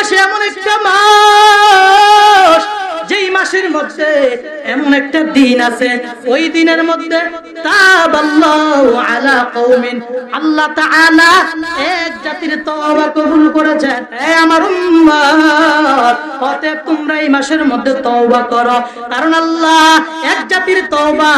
মাসে এমন একটা মাস, যেই মাসের মধ্যে এমন একটা দিন আছে, ওই দিনের মধ্যে তাবাল্লাহু আলা কওমিন, আল্লাহ তাআলা এক জাতির তওবা কবুল করেছেন। হে আমার উম্মত, অতএব তোমরা এই মাসের মধ্যে তওবা করো, কারণ আল্লাহ এক জাতির তওবা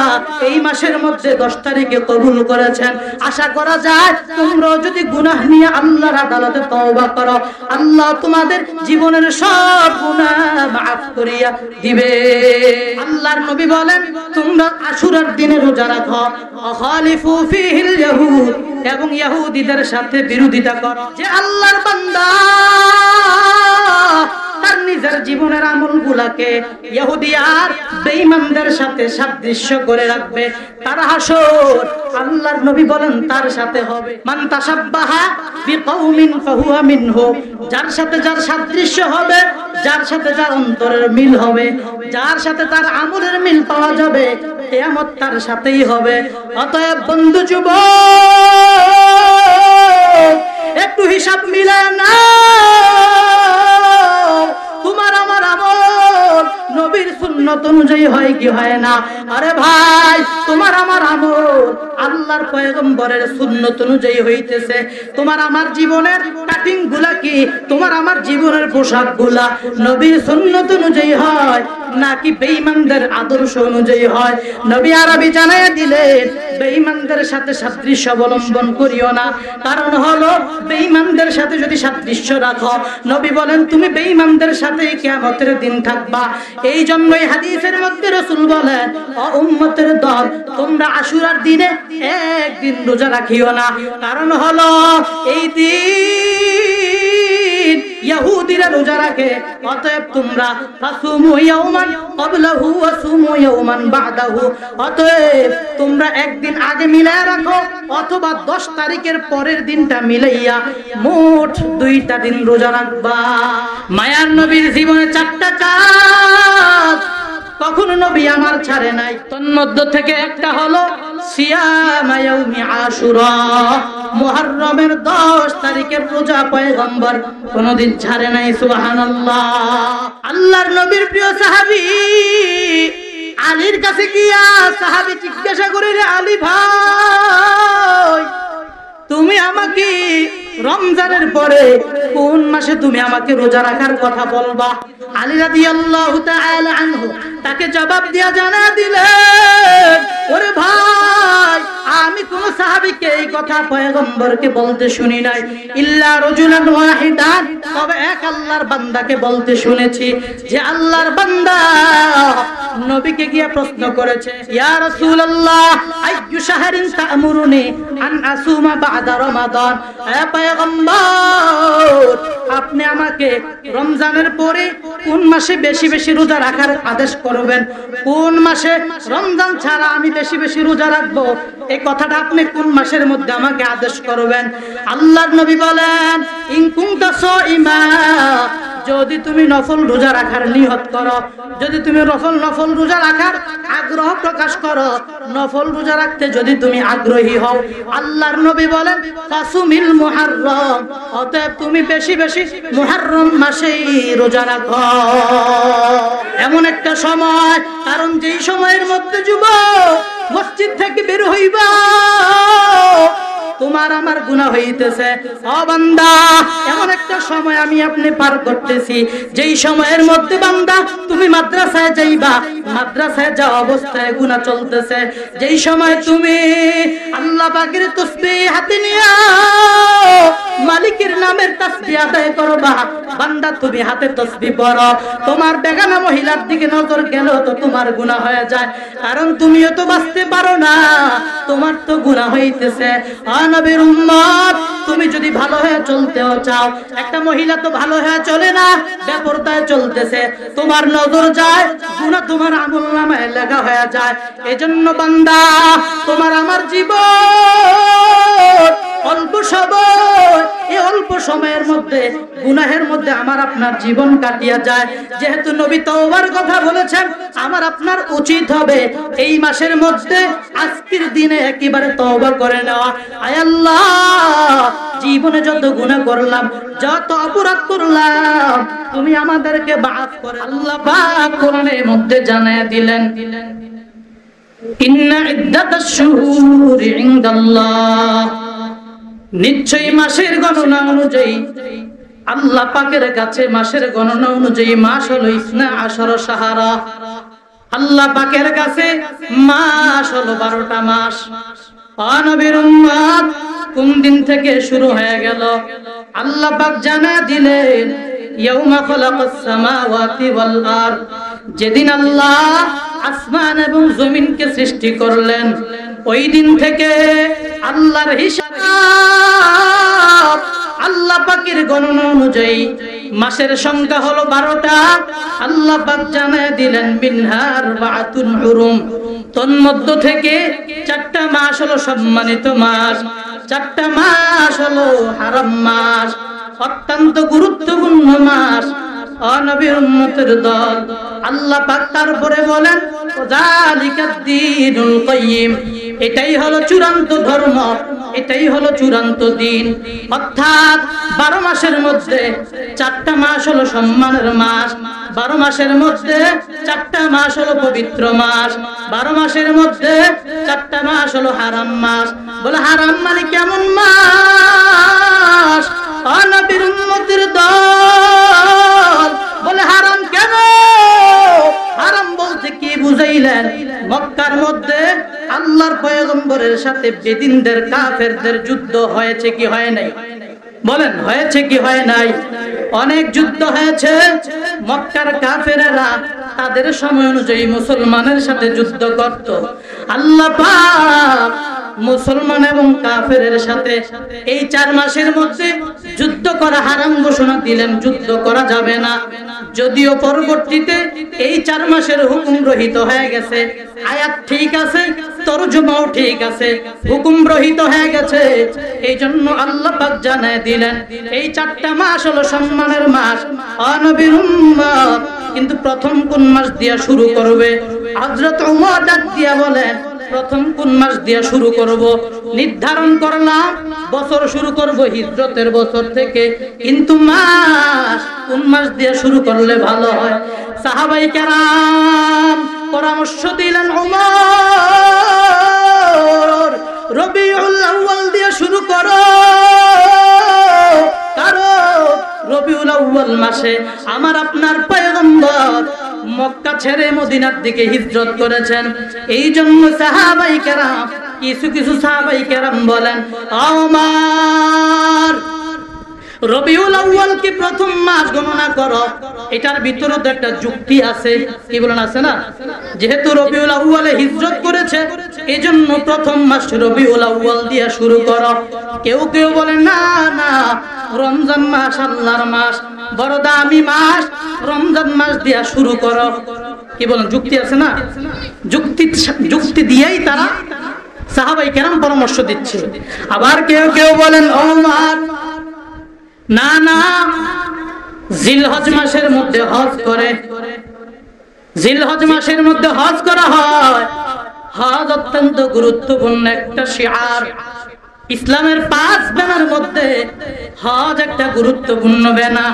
এই মাসের মধ্যে 10 তারিখে কবুল করেছেন। আশা করা যায় তোমরাও যদি গুনাহ নিয়ে আল্লাহর আদালতে তওবা করো, আল্লাহ তোমাদের জীবনের সব গুনাহ মাফ করিয়া দিবে। আল্লাহর নবী বলেন, তোমরা আশুরার দিনে রোজা রাখো, খালিফু ফিহিল ইয়াহুদ, এবং ইহুদিদের সাথে বিরোধিতা করো। যে আল্লাহর বান্দা তার নিজের জীবনের আমলগুলোকে ইহুদি আর বেঈমানদের সাথে সাদৃশ্য করে রাখবে, তার হাসর আল্লাহর নবী বলেন তার সাথে হবে। মান তাশাব্বাহা বিকওমিন ফাহুয়া মিনহু, যার সাথে যার সাদৃশ্য হবে, যার সাথে যার অন্তরের মিল হবে, যার সাথে তার আমলের মিল পাওয়া যাবে, কিয়ামত তার সাথেই হবে। অতএব বন্ধু যুবক, একটু হিসাব মিলায় না, তোমার আমার আমল নবীর সুন্নাত অনুযায়ী হয় কি হয় না? আরে ভাই, তোমার আমার আমল আল্লাহর পয়গম্বরের সুন্নাত অনুযায়ী হইতেছে। তোমার আমার জীবনের কাটিং গুলা কি, তোমার আমার জীবনের পোশাক গুলা নবীর সুন্নাত অনুযায়ী হয় নাকি বেঈমানদের আদর্শ অনুযায়ী হয়? নবী আরবি জানাইয়া দিলেন, বেঈমানদের সাথে সাদৃশ্য অবলম্বন করিও না, কারণ হলো বেঈমানদের সাথে যদি সাদৃশ্য রাখো, নবী বলেন তুমি বেঈমানদের সাথে কিয়ামতের দিন থাকবা। এই জন্যই হাদিসের মধ্যে রাসূল বলেন, ও উম্মতের দল, তোমরা আশুরার দিনে একদিন রোজা রাখিও না, কারণ হলো এই দিন ইহুদিরা রোজা রাখে। অতএব তোমরা ফাসুমু ইয়াওমান ক্বাবলাহু ওয়া সুমু ইয়াওমান বা'দাহু, অতএব তোমরা একদিন আগে মিলায়া রাখো, অথবা 10 তারিখের পরের দিনটা মিলাইয়া মোট 2টা দিন রোজা রাখবা। মায়ার নবীর জীবনে 4টা কাজ কখনো নবী আমার ছাড়ে নাই, তন্মধ্য থেকে একটা হলো সিয়াম ইয়াউমি আশুরা, মুহররমের 10 তারিখের রোজা পয়গম্বর কোনদিন ছাড়ে নাই। সুবহানাল্লাহ। আল্লাহর নবীর প্রিয় সাহাবী আলীর কাছে গিয়া সাহাবী জিজ্ঞাসা করে, রে আলী ভাই, তুমি আমাকে রমজানের পরে কোন মাসে তুমি আমাকে রোজা রাখার কথা বলবা? আলী রাদিয়াল্লাহু তাআলা আনহু তাকে জবাব দিয়া জানা দিলেন, ওরে ভাই, আমি কোন সাহাবীকে এই কথা পয়গম্বরকে বলতে শুনি নাই, ইল্লা রাজুলান ওয়াহিদান, তবে এক আল্লাহর বান্দাকে বলতে শুনেছি। যে আল্লাহর বান্দা নবীকে গিয়ে প্রশ্ন করেছে, ইয়া রাসূলুল্লাহ, আইয়ু শাহরিন তা'মুরুনি আন আসুমা বা'দা রমাদান, হে পয়গম্বর, আপনি আমাকে রমজানের পরে কোন মাসে বেশি বেশি রোজা রাখার আদেশ করবেন? কোন মাসে রমজান ছাড়া আমি বেশি বেশি রোজা রাখবো, এই কথাটা আপনি কোন মাসের মধ্যে আমাকে আদেশ করবেন? আল্লাহর নবী বলেন, ইন কুনতা সাইমা, যদি তুমি নফল রোজা রাখার নিয়ত করো, যদি তুমি নফল রোজা রাখার আগ্রহ প্রকাশ করো, নফল রোজা রাখতে যদি তুমি আগ্রহী হও, আল্লাহর নবী বলেন ফাসুমিল মুহররম, অতএব তুমি বেশি বেশি মুহররম মাসেই রোজা রাখো। এমন একটা সময়, কারণ যেই সময়ের মধ্যে যুবক মসজিদ থেকে বের হইবা, তোমার আমার গুনাহ হইতেছে। ও বান্দা, এমন একটা সময় আমি আপনি পার করতেছি, যেই সময়ের মধ্যে বান্দা তুমি মাদ্রাসায় যাইবা, মাদ্রাসায় যাওয়া অবস্থায় গুনাহ চলতেছে। যেই সময় তুমি আল্লাহ পাকের তাসবিহ হাতে নিয়ে মালিকের নামের তাসবিহ আদায় করবা, বান্দা তুমি হাতে তাসবিহ পড়ো, তোমার বেগানা মহিলার দিকে নজর গেল তো তোমার গুনাহ হয়ে যায়, কারণ তুমিও তো বাঁচতে পারো না, তোমার তো গুনাহ হইতেছে। নবীর উম্মত, তুমি যদি ভালো হয়ে চলতেও চাও, একটা মহিলা তো ভালো হয়ে চলে না, বেপরদায় চলতেছে, তোমার নজর যায়, গুনাহ তোমার আমলনামায় লেখা হয়ে যায়। এজন্য বান্দা, তোমার আমার জীবন অল্প সময়, এই অল্প সময়ের মধ্যে গুনাহের মধ্যে আমার আপনার জীবন কাটিয়া যায়। যেহেতু নবী তওবার কথা বলেছেন, আমার আপনার উচিত হবে এই মাসের মধ্যে আজকের দিনে একেবারে তওবা করে নেওয়া। আয় আল্লাহ, জীবনে যত গুনাহ করলাম, যত অপরাধ করলাম, তুমি আমাদেরকে মাফ করে। আল্লাহ পাক কোরআনের মধ্যে জানায়া দিলেন, ইন্না ইদ্দাতাশ শুহুরি ইনদাল্লাহ, নিশ্চয়ই মাসের গণনা অনুযায়ী আল্লাহ পাকের কাছে মাসের গণনা অনুযায়ী মাস হলো 12 শাহরা। আল্লাহ পাকের কাছে মাস হলো 12টা মাস। নবীর উম্মত, কোন দিন থেকে শুরু হয়ে গেল? আল্লাহ পাক জানা দিলেন, ইয়াউমা খালাকাস সামাওয়াতি ওয়াল আরদ, যেদিন আল্লাহ আসমান এবং জমিনকে সৃষ্টি করলেন, ওই দিন থেকে আল্লাহর হিসাব, আল্লাহ পাকের গণনা অনুযায়ী মাসের সংখ্যা হলো 12টা। আল্লাহ পাক জানায় দিলেন, মিনহার বাতুন হুরুম, তন্মধ্য থেকে 4টা মাস হলো সম্মানিত মাস, 4টা মাস হলো হারাম মাস, অত্যন্ত গুরুত্বপূর্ণ মাস। নবীর উম্মতের দল, আল্লাহ পাক তারপরে বলেন, যালিকাদ দীনুল কাইয়্যিম, এটাই হলো চূড়ান্ত ধর্ম, এটাই হলো চূড়ান্ত দিন। অর্থাৎ 12 মাসের মধ্যে 4টা মাস হলো সম্মানের মাস, 12 মাসের মধ্যে 4টা মাস হলো পবিত্র মাস, 12 মাসের মধ্যে 4টা মাস হলো হারাম মাস। বলে হারাম মানে কেমন মাস? নবীর উম্মতের দল বলে হারাম কেন? হারাম বলতে কি বুঝাইলেন? মক্কার মধ্যে আল্লাহর পয়গম্বরের সাথে বেদিনদের কাফেরদের যুদ্ধ হয়েছে কি হয় নাই? বলেন, হয়েছে কি হয় নাই? অনেক যুদ্ধ হয়েছে। মক্কার কাফেরেরা তাদের সময় অনুযায়ী মুসলমানের সাথে যুদ্ধ করত। আল্লাহ পাক মুসলমান এবং কাফেরের সাথে এই 4 মাসের মধ্যে যুদ্ধ করা হারাম ঘোষণা দিলেন, যুদ্ধ করা যাবে না। যদিও পরবর্তীতে এই 4 মাসের হুকুম রহিত হয়ে গেছে। আয়াত ঠিক আছে, তরজমাও ঠিক আছে, হুকুম রহিত হয়ে গেছে। এই জন্য আল্লাহ পাক জানায় দিলেন, এই 4টা মাস হলো সম্মানের মাস। নবীর উম্মত কিন্তু প্রথম কোন মাস দিয়া শুরু করবে? হযরত ওমর ডাক দিয়া বলেন, প্রথম কোন মাস দিয়া শুরু করব? নির্ধারণ করলাম বছর শুরু করব হিজরতের বছর থেকে, কিন্তু মাস কোন মাস দিয়া শুরু করলে ভালো হয়? সাহাবায়ে কেরাম পরামর্শ দিলেন, ওমর রবিউল আউয়াল দিয়া শুরু করো, কারণ রবিউল আউয়াল মাসে আমার আপনার পয়গম্বর মক্কা ছেড়ে মদিনার দিকে হিজরত করেছেন। এই জন্য সাহাবায়ে কেরাম, কিছু সাহাবায়ে কেরাম বলেন, ওমর রবিউল আউয়াল কি প্রথম মাস গণনা করো। এটার ভিতরে তো একটা যুক্তি আছে, কি বলেন, আছে না? যেহেতু রবিউল আউয়ালে হিজরত করেছে, এজন্য প্রথম মাস রবিউল আউয়াল দিয়ে শুরু করো। কেউ কেউ বলে, না না, রমজান মাস আল্লাহর মাস, বড় দামি মাস, রমজান মাস দিয়া শুরু করো। কি বলেন, যুক্তি আছে না? যুক্তি দিয়েই তারা সাহাবায়ে কেরাম পরামর্শ দিচ্ছে। আবার কেউ কেউ বলেন, ওমর না না, জিলহজ মাসের মধ্যে হজ করে, জিলহজ মাসের মধ্যে হজ করা হয়। হজ অত্যন্ত গুরুত্বপূর্ণ একটা শিআর। ইসলামের 5 ব্যানার মধ্যে হজ একটা গুরুত্বপূর্ণ ব্যানা।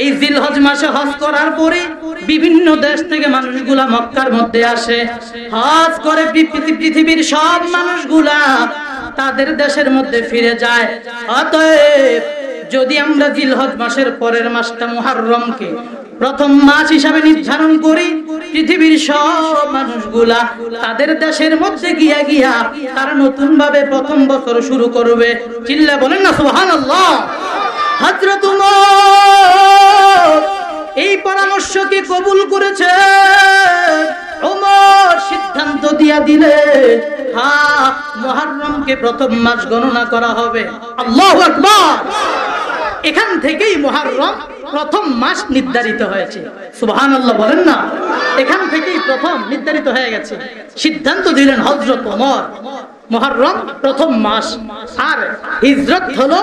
এই জিলহজ মাসে হজ করার পরে বিভিন্ন দেশ থেকে মানুষগুলা মক্কার মধ্যে আসে, হজ করে পৃথিবীর সব মানুষগুলা তাদের দেশের মধ্যে ফিরে যায়। অতএব যদি আমরা জিলহজ মাসের পরের মাসটা মুহররমকে প্রথম মাস হিসাবে নির্ধারণ করি, পৃথিবীর সব মানুষগুলা তাদের দেশের মধ্যে গিয়া তারা নতুন ভাবে প্রথম বছর শুরু করবে। চিল্লা বলেন না সুবহানাল্লাহ। হযরত ওমর এই পরামর্শকে কবুল করেছে। ওমর সিদ্ধান্ত দিয়া দিলে, হ্যাঁ, মুহররমকে প্রথম মাস গণনা করা হবে। আল্লাহু আকবার। এখান থেকেই মুহররম প্রথম মাস নির্ধারিত হয়েছে। সুবহানাল্লাহ বলেন না। এখান থেকেই প্রথম নির্ধারিত হয়ে গেছে। সিদ্ধান্ত দিলেন হযরত ওমর। মুহররম প্রথম মাস, আর হিজরত হলো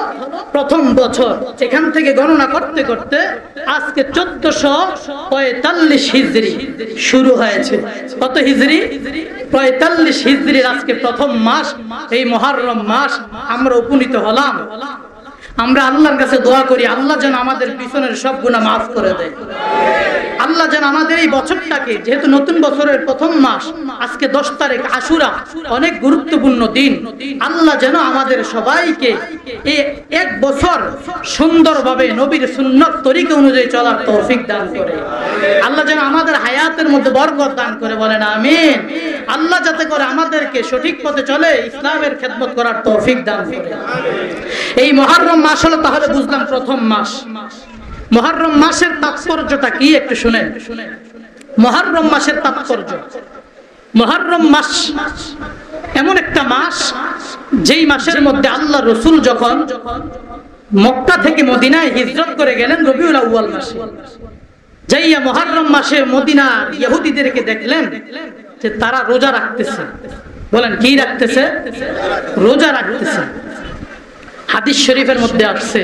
প্রথম বছর। এখান থেকে গণনা করতে করতে আজকে 1445 হিজরি শুরু হয়েছে। কত হিজরি? 45 হিজরির আজকে প্রথম মাস, এই মুহররম মাস আমরা উপনীত হলাম। আমরা আল্লাহর কাছে দোয়া করি আল্লাহ যেন আমাদের পিছনের সব গুনাহ মাফ করে দেয়। আল্লাহ যেন আমাদের এই বছরটাকে, যেহেতু নতুন বছরের প্রথম মাস, আজকে 10 তারিখ আশুরা, অনেক গুরুত্বপূর্ণ দিন, আল্লাহ যেন আমাদের সবাইকে এই এক বছর সুন্দরভাবে নবীর সুন্নাত তরিকা অনুযায়ী চলার তৌফিক দান করে। আল্লাহ যেন আমাদের হায়াতের মধ্যে বরকত দান করে, বলেন আমিন। আল্লাহ যাতে করে আমাদেরকে সঠিক পথে চলে ইসলামের খেদমত করার তৌফিক দান করে। এই মুহররম মাস হলো তাহলে বুঝলাম প্রথম মাস। মুহররম মাসের তাৎপর্যটা কি একটু শুনেন। মুহররম মাসের তাৎপর্য, মুহররম মাস এমন একটা মাস যেই মাসের মধ্যে আল্লাহ রাসূল যখন মক্কা থেকে মদিনায় হিজরত করে গেলেন রবিউল আউয়াল মাসে, যাইয়া মুহররম মাসে মদিনার ইহুদিদেরকে দেখলেন যে তারা রোজা রাখতেছে। বলেন কি রাখতেছে? রোজা রাখতেছে। হাদিস শরীফের মধ্যে আসছে,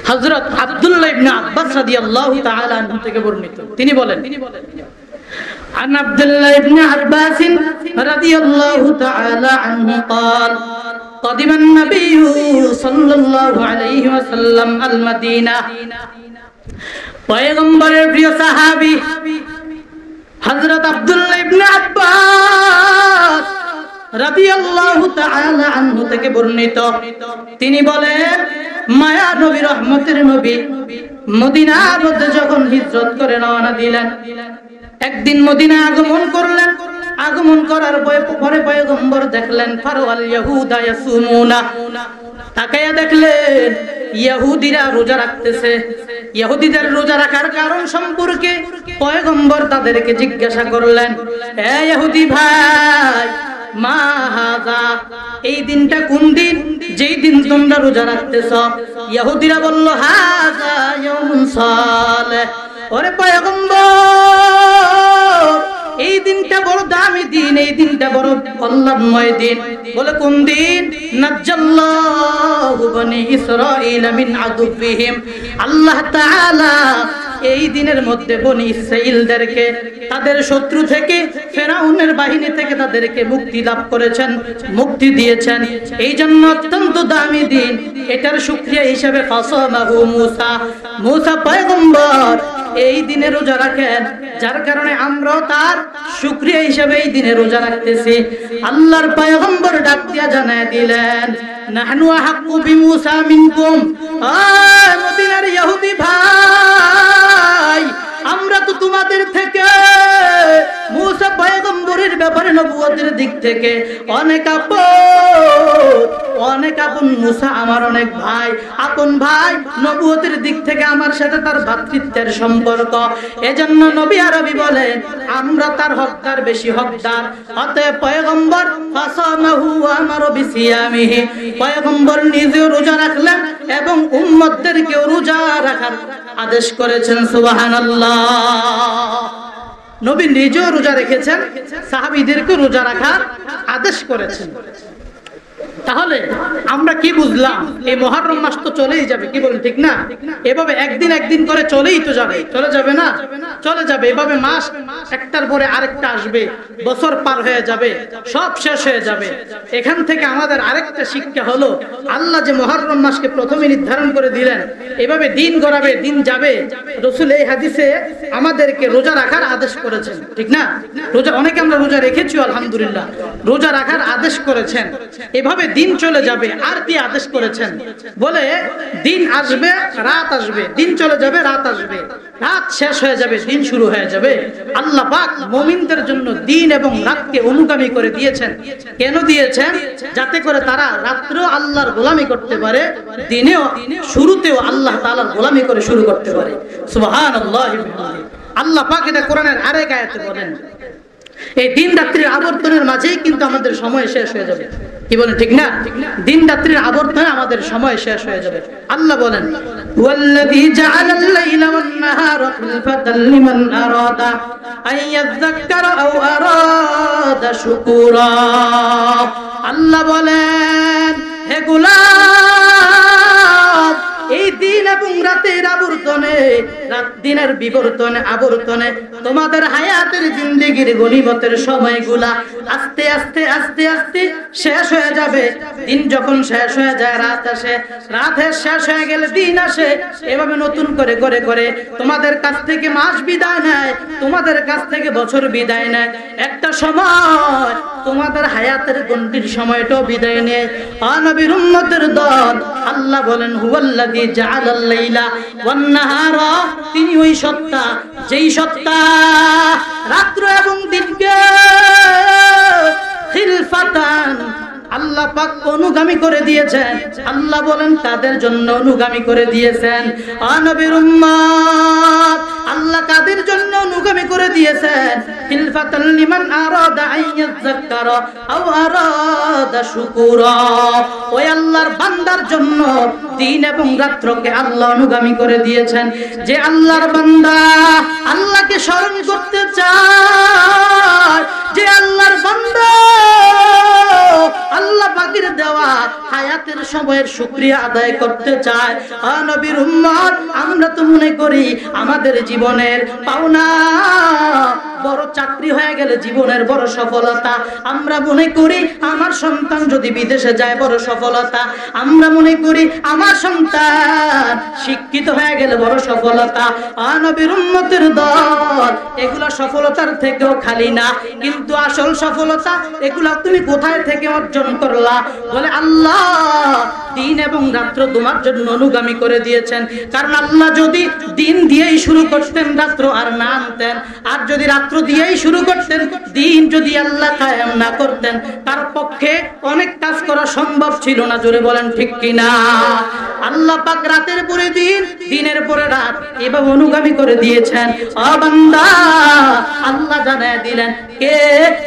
হযরত আব্দুল্লাহ ইবনে আব্বাস রাদিয়াল্লাহু তাআলা আনহু থেকে বর্ণিত, তিনি বলেন, عن عبد الله بن عباس رضي الله تعالى عنه قال قدم النبي صلى الله عليه وسلم المدينة। পয়গম্বরের প্রিয় সাহাবী হযরত আব্দুল্লাহ ইবনে আব্বাস রাদিয়াল্লাহু তাআলা আনহু থেকে বর্ণিত, তিনি বলেন, মায়া নবী, রহমতের নবী মদিনার মধ্যে যখন হিজরত করে রওনা দিলেন, একদিন মদিনায় আগমন করলেন। আগমন করার পরে পয়গম্বর দেখলেন ফারওয়াল ইয়াহুদা ইয়াসুমুনা, তাকায়া দেখলেন ইহুদিরা রোজা রাখতেছে। ইহুদিদের রোজা রাখার কারণ সম্পর্কে পয়গম্বর তাদেরকে জিজ্ঞাসা করলেন, হে ইহুদি ভাই, মা হাযা, এই দিনটা কোন দিন যেই দিন তোমরা রোজা রাখতেছ? ইহুদিরা বলল, হাযা ইয়াউমুন সালেহ। ওরে পয়গম্বর, এই দিনটা বড় দামি দিন, এই দিনটা বড় কল্যাণময় দিন। বলে কোন দিন? নাজ্জাল্লাহু বনি ইসরাঈল মিন আদুবিহিম, আল্লাহ তাআলা এই দিনের মধ্যে বনি ইসরাঈলদেরকে তাদের শত্রু থেকে, ফেরাউনের বাহিনী থেকে তাদেরকে মুক্তি লাভ করেছেন, মুক্তি দিয়েছেন। এই জন্য অত্যন্ত দামি দিন। এটার শুকরিয়া হিসেবে ফাসামাহু মুসা, মুসা পয়গম্বর এই দিনে রোজা রাখেন, যার কারণে আমরা তার শুকরিয়া হিসেবে এই দিনে রোজা রাখতেছি। আল্লাহর পয়গম্বর ডাক দিয়া জানায় দিলেন, নাহনু আহাক্কু বিমুসা মিনকুম, আয় মদিনার ইহুদি ভাই, আমরা তো তোমাদের থেকে মুসা পয়গম্বরের ব্যাপারে নবুয়তের দিক থেকে অনেক আপন। মুসা আমার অনেক ভাই, আপন ভাই। নবুয়তের দিক থেকে আমার সাথে তার ভ্রাতৃত্বের সম্পর্ক। এজন্য নবী আরবি বলেন, আমরা তার হকদার, বেশি হকদার। অতএব পয়গম্বর ফাসামাহু ওয়া আমারা বিসিয়ামিহি, পয়গম্বর নিজেও রোজা রাখলেন এবং উম্মতদেরকেও রোজা রাখার আদেশ করেছেন। সুবহানাল্লাহ। নবী নিজেও রোজা রেখেছেন, সাহাবীদেরকে রোজা রাখার আদেশ করেছেন। তাহলে আমরা কি বুঝলাম? এই মুহররম মাস তো চলেই যাবে, কি বলেন ঠিক না? এভাবে একদিন একদিন করে চলেই তো যাবে, চলে যাবে না? চলে যাবে। এভাবে মাস একটার পরে আরেকটা আসবে, বছর পার হয়ে যাবে, সব শেষ হয়ে যাবে। এখান থেকে আমাদের আরেকটা শিক্ষা হলো, আল্লাহ যে মুহররম মাসকে প্রথমে নির্ধারণ করে দিলেন, এভাবে দিন গড়াবে, দিন যাবে। রাসূল এই হাদিসে আমাদেরকে রোজা রাখার আদেশ করেছেন, ঠিক না? রোজা অনেকে আমরা রোজা রেখেছি আলহামদুলিল্লাহ, রোজা রাখার আদেশ করেছেন। এভাবে দিন চলে যাবে। আর কি আদেশ করেছেন? বলে দিন আসবে, রাত আসবে, দিন চলে যাবে, রাত আসবে, রাত শেষ হয়ে যাবে, দিন শুরু হয়ে যাবে। আল্লাহ পাক মুমিনদের জন্য দিন এবং রাতকে অনুগামী করে দিয়েছেন। কেন দিয়েছেন? যাতে করে তারা রাত্রেও আল্লাহর গোলামি করতে পারে, দিনেও শুরুতেও আল্লাহ তাআলার গোলামি করে শুরু করতে পারে। সুবহানাল্লাহি ওয়া বিহামদিহি। আল্লাহ পাক এটা কোরআনের আরেক আয়াতে বলেন, এই দিন রাত্রির আবর্তনের মাঝেই কিন্তু আমাদের সময় শেষ হয়ে যাবে। কি বলেন ঠিক না? দিন রাত্রির আবর্তনে আমাদের সময় শেষ হয়ে যাবে। আল্লাহ বলেন ওয়াল্লাযী জাআলাল লাইলা ওয়ান নাহারা খিলফাতাল লিমান আরাদা আন ইয়াযাক্কারা আও আরাদা শুকুরা। আল্লাহ বলেন হে গোলাম, এই দিন এবং রাতের আবর্তনে, দিনের বিবর্তনে আবর্তনে তোমাদের হায়াতের জিন্দেগির গনিমতের সময়গুলা আস্তে আস্তে আস্তে আস্তে শেষ হয়ে যাবে। দিন যখন শেষ হয়ে যায় রাত আসে, রাতের শেষ হয়ে গেলে দিন আসে। এভাবে নতুন করে করে করে তোমাদের কাছ থেকে মাস বিদায় নেয়, তোমাদের কাছ থেকে বছর বিদায় নেয়। একটা সময় তোমাদের হায়াতের গন্ডির সময়টাও বিদায় নেয়। নবীর উম্মতের দল আল্লাহ বলেন হুয়াল্লাযী জাআলাল লাইলা ওয়ান নাহারা, তিনি ওই সত্তা যেই সত্তা রাত্র এবং দিনকে খিলফাতান আল্লাহ পাক অনুগামী করে দিয়েছেন। আল্লাহ বলেন তাদের জন্য অনুগামী করে দিয়েছেন। নবীর উম্মত আল্লাহ কাদের জন্য অনুগামী করে দিয়েছেন? খিলফাতাল লিমান আরাদা আন ইয়াযাক্কারা আও আরাদা শুকুরা। ওই আল্লাহর বান্দার জন্য দিন এবং রাত্রকে আল্লাহ অনুগামী করে দিয়েছেন। যে আল্লাহর বান্দা আল্লাহকে স্মরণ করতে চায়, যে আল্লাহর বান্দা আল্লাহ পাকের দেওয়া হায়াতের সময়ের শুকরিয়া আদায় করতে চায়। নবীর উম্মত আমরা তো মনে করি আমাদের জীবনের পাওনা বড় চাকরি হয়ে গেলে জীবনের বড় সফলতা। আমরা মনে করি আমার সন্তান যদি বিদেশে যায় বড় সফলতা। আমরা মনে করি আমার সন্তান শিক্ষিত হয়ে গেলে বড় সফলতা। নবীর উম্মতের দল এগুলা সফলতার থেকেও খালি না, কিন্তু আসল সফলতা এগুলা তুমি কোথায় থেকে অর্জন করলা? বলে আল্লাহ দিন এবং রাত্র তোমার জন্য অনুগামী করে দিয়েছেন। কারণ আল্লাহ যদি দিন দিয়েই শুরু করতেন রাত্র আর না আনতেন, আর যদি রাত্র দিয়েই শুরু করতেন দিন যদি আল্লাহ কায়েম না করতেন, তার পক্ষে অনেক কাজ করা সম্ভব ছিল না। জোরে বলেন ঠিক কিনা? আল্লাহ পাক রাতের পরে দিন, দিনের পরে রাত এভাবে অনুগামী করে দিয়েছেন। ও বান্দা, আল্লাহ জানায় দিলেন কে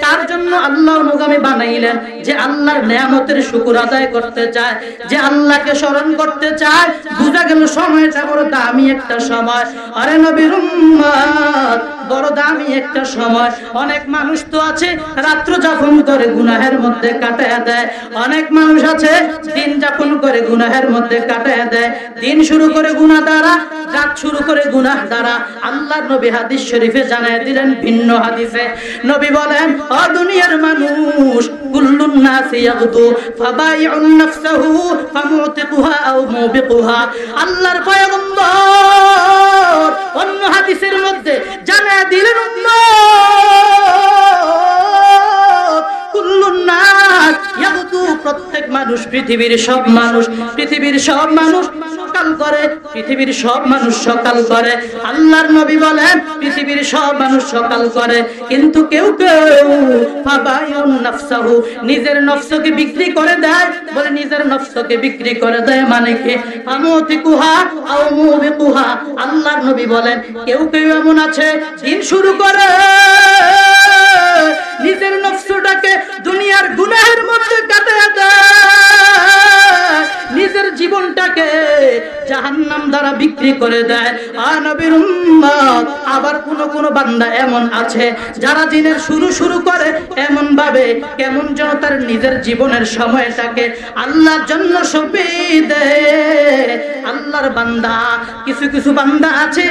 তার জন্য আল্লাহ অনুগামী বানাইলেন? যে আল্লাহর নেয়ামতের শুকর আদায় করতে চায়, যে আল্লাহকে স্মরণ করতে চায়। বুঝা গেল সময়টা বড় দামি একটা সময়। আরে নবীর উম্মত বড় দামি একটা সময়। অনেক মানুষ তো আছে রাত্র যাপন করে গুনাহের মধ্যে কাটায় দেয়, অনেক মানুষ আছে দিন যাপন করে গুনাহের মধ্যে কাটায় দেয়। দিন শুরু করে গুনাহ দ্বারা, রাত শুরু করে গুনাহ দ্বারা। আল্লাহর নবী হাদিস শরীফে জানায় দিলেন ভিন্ন হাদিসে। নবী বলেন ও দুনিয়ার মানুষ, কুল্লুন নাসি ইয়াগদু ফাবাইউন নাফসাহু ফামুতিকুহা আও মুবিকুহা। আল্লাহর পয়গম্বর অন্য হাদিসের মধ্যে জানায় দিলেন উম্মত কুল্লুন নাস ইয়াগদু, প্রত্যেক মানুষ, পৃথিবীর সব মানুষ, পৃথিবীর সব মানুষ সকাল করে, পৃথিবীর সব মানুষ সকাল করে। আল্লাহর নবী বলেন পৃথিবীর সব মানুষ সকাল করে, কিন্তু কেউ কেউ ফাবাইউন নাফসাহু, নিজের নফসকে বিক্রি করে দেয়। বলে নিজের নফসকে বিক্রি করে দেয় মানে কি? আমুতিকুহা আও মুবিকুহা। আল্লাহর নবী বলেন কেউ কেউ এমন আছে দিন শুরু করে নিজের নফসটাকে দুনিয়ার গুনাহের মধ্যে কাটায় দেয়, নিজের জীবনটাকে জাহান্নাম দ্বারা বিক্রি করে দেয়। নবীর উম্মত আবার কোন বান্দা এমন আছে যারা দিনের শুরু করে এমন ভাবে কেমন যেন তার নিজের জীবনের সময়টাকে আল্লাহর জন্য সঁপিয়ে দেয়। আল্লাহর বান্দা, কিছু বান্দা আছে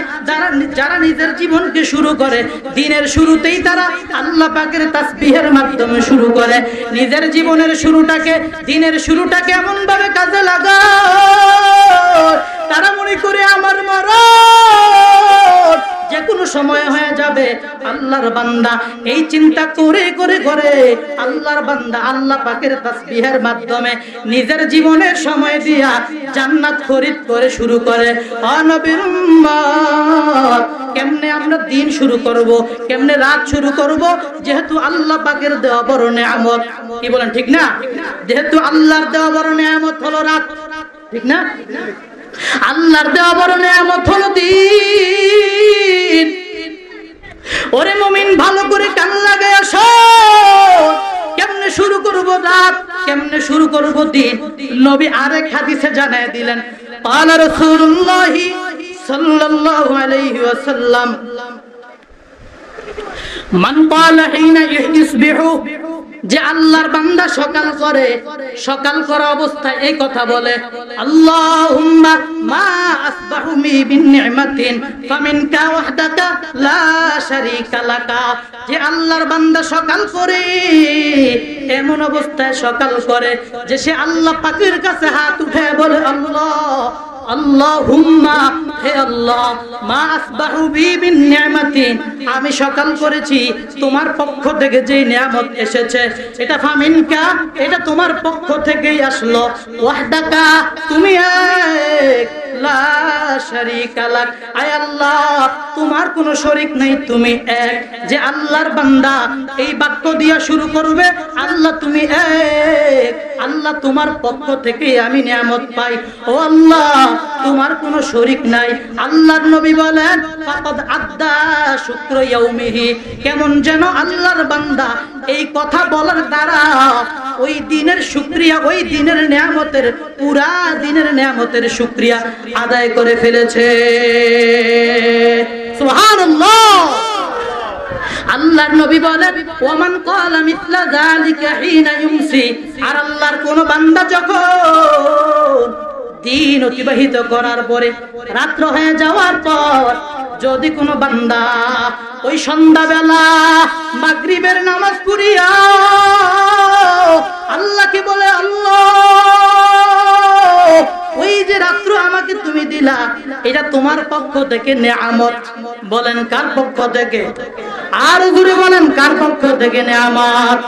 যারা নিজের জীবনকে শুরু করে দিনের শুরুতেই তারা আল্লাহ পাকের তাসবিহের মাধ্যমে শুরু করে। নিজের জীবনের শুরুটাকে, দিনের শুরুটাকে এমন ভাবে কাজে লাগায় তারা মনে করে আমার মরণ যে কোনো সময় হয়ে যাবে। আল্লাহর বান্দা এই চিন্তা করে করে করে আল্লাহর বান্দা আল্লাহ পাকের তাসবিহের মাধ্যমে নিজের জীবনের সময় দিয়া জান্নাত খরিদ করে শুরু করে। নবীর উম্মত কেমনে আমরা দিন শুরু করব, কেমনে রাত শুরু করব? যেহেতু আল্লাহ পাকের দেওয়া বড় নেয়ামত। কি বলেন ঠিক না? যেহেতু আল্লাহর দেওয়া বড় নেয়ামত হলো রাত, ঠিক না? আল্লাহর দেওয়া বড় নেয়ামত হলো দিন। ওরে মুমিন ভালো করে কান লাগায় আসো, কেমনে শুরু করব রাত, কেমনে শুরু করব দিন? নবী আরেক হাদিসে জানায় দিলেন, ক্বালা রাসূলুল্লাহ সাল্লাল্লাহু আলাইহি ওয়াসাল্লাম, মান ক্বালা হিনা ইসবিহু, যে আল্লাহর বান্দা সকাল করা অবস্থায় এই কথা বলে, আল্লাহুম্মা মা আসবাহু বিন নি'মাতিন ফামিনকা ওয়াহদাকা লা শারীকা লাকা, যে আল্লাহর বান্দা সকাল করে এমন অবস্থায় সকাল করে যে সে আল্লাহ পাকের কাছে হাত উঠে বলে, আল্লাহ আল্লাহুম্মা, হে আল্লাহ, মা আসবাহু বিন নি'মাতিন, আমি সকাল করেছি তোমার পক্ষ থেকে যে নিয়ামত এসেছে এটা ফামিনকা, এটা তোমার পক্ষ থেকেই আসলো, ওয়াহদাকা, তুমি এক, লা শারীকা লাক, আয় আল্লাহ তোমার কোনো শরীক নাই, তুমি এক। যে আল্লাহর বান্দা এই বাক্য দিয়া শুরু করবে, আল্লাহ তুমি এক, আল্লাহ তোমার পক্ষ থেকেই আমি নিয়ামত পাই, ও আল্লাহ তোমার কোনো শরীক নাই। আল্লাহর নবী বলেন, ফাকাদ আদ্দা শুক্র ইয়াউমিহি, কেমন যেন আল্লাহর বান্দা এই কথা বলার দ্বারা ওই দিনের শুকরিয়া, ওই দিনের নিয়ামতের, পুরা দিনের নিয়ামতের শুকরিয়া আদায় করে ফেলেছে। সুবহানাল্লাহ। আল্লাহর নবী বলেন, ওমান ক্বালা মিসলা যালিকা হিনা ইউমসি, আর আল্লাহর কোন বান্দা যখন দিন অতিবাহিত করার পরে রাত্র হয়ে যাওয়ার পর যদি কোনো বান্দা ওই সন্ধ্যাবেলা মাগরিবের নামাজ পড়িয়া আল্লাহকে বলে, আল্লাহ ওই যে রাত্র আমাকে তুমি দিলা এটা তোমার পক্ষ থেকে নিয়ামত, বলেন কার পক্ষ থেকে? আর জোরে বলেন কার পক্ষ থেকে নিয়ামত?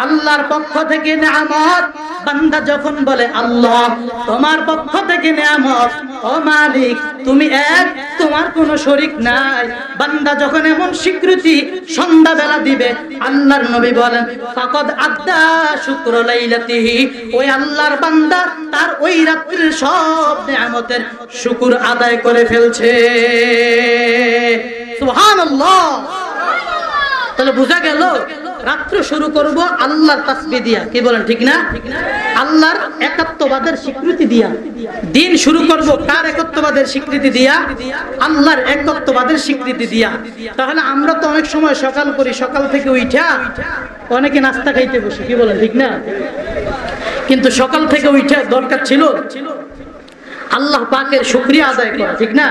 আল্লাহর পক্ষ থেকে নিয়ামত। বান্দা যখন বলে আল্লাহ তোমার পক্ষ থেকে নিয়ামত, ও মালিক তুমি এক, তোমার কোনো শরীক নাই, বান্দা যখন এমন স্বীকৃতি সন্ধ্যাবেলা দিবে, আল্লাহর নবী বলেন, ফাকাদ আদ্দা শুক্র লাইলাতিহি, ওই আল্লাহর বান্দা তার ওই রাত্রির সব নিয়ামতের শুকর আদায় করে ফেলছে। সুবহানাল্লাহ। তাহলে বোঝা গেল রাত্র শুরু করব আল্লাহর তাসবিহ দিয়া, কি বলেন ঠিক না? আল্লাহর একাত্মবাদের স্বীকৃতি দিয়া। দিন শুরু করব কার একত্ববাদের স্বীকৃতি দিয়া? আল্লাহর একত্ববাদের স্বীকৃতি দিয়া। তাহলে আমরা তো অনেক সময় সকাল করি, সকাল থেকে উঠা অনেকে নাস্তা খাইতে বসে, কি বলেন ঠিক না? কিন্তু সকাল থেকে উঠা দরকার ছিল আল্লাহ পাকের শুকরিয়া আদায় করা, ঠিক না?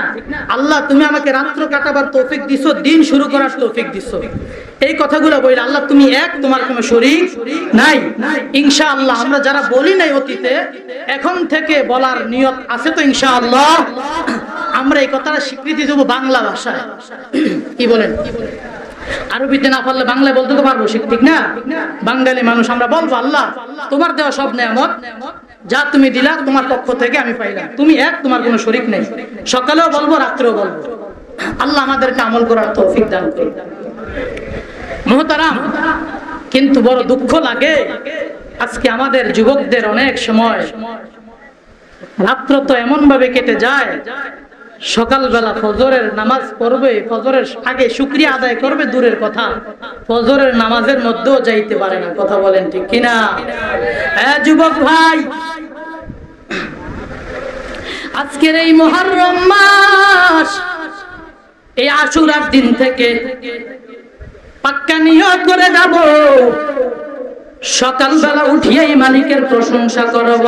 আল্লাহ তুমি আমাকে রাত্র কাটাবার তৌফিক দিছো, দিন শুরু করার তৌফিক দিছো, এই কথাগুলো বলি, আল্লাহ তুমি এক, তোমার কোনো শরীক নাই। ইনশাআল্লাহ আমরা যারা বলি নাই অতীতে, এখন থেকে বলার নিয়ত আছে তো ইনশাআল্লাহ আমরা এই কথাটা স্বীকৃতি দেব বাংলা ভাষায়, কি বলেন? আরবিতে না পারলে বাংলায় বলতে তো পারবো, ঠিক না? বাঙালি মানুষ আমরা বলবো, আল্লাহ তোমার দেওয়া সব নিয়ামত যা তুমি দিলা তোমার পক্ষ থেকে আমি পাইলাম, তুমি এক, তোমার কোনো শরীক নেই। সকালেও বলবো, রাত্রেও বলবো। আল্লাহ আমাদেরকে আমল করার তৌফিক দান করুন। মুহতারাম, কিন্তু বড় দুঃখ লাগে আজকে আমাদের যুবকদের অনেক সময় রাত্র তো এমন ভাবে কেটে যায়, সকালবেলা ফজরের নামাজ পড়বে, ফজরের আগে শুকরিয়া আদায় করবে দূরের কথা, ফজরের নামাজের মধ্যেও যাইতে পারে না, কথা বলেন ঠিক কিনা? হ্যাঁ যুবক ভাই, আজকের এই মুহররম মাস, এই আশুরার দিন থেকে পাক্কা নিয়ত করে যাব সকালবেলা উঠিয়েই মালিকের প্রশংসা করব।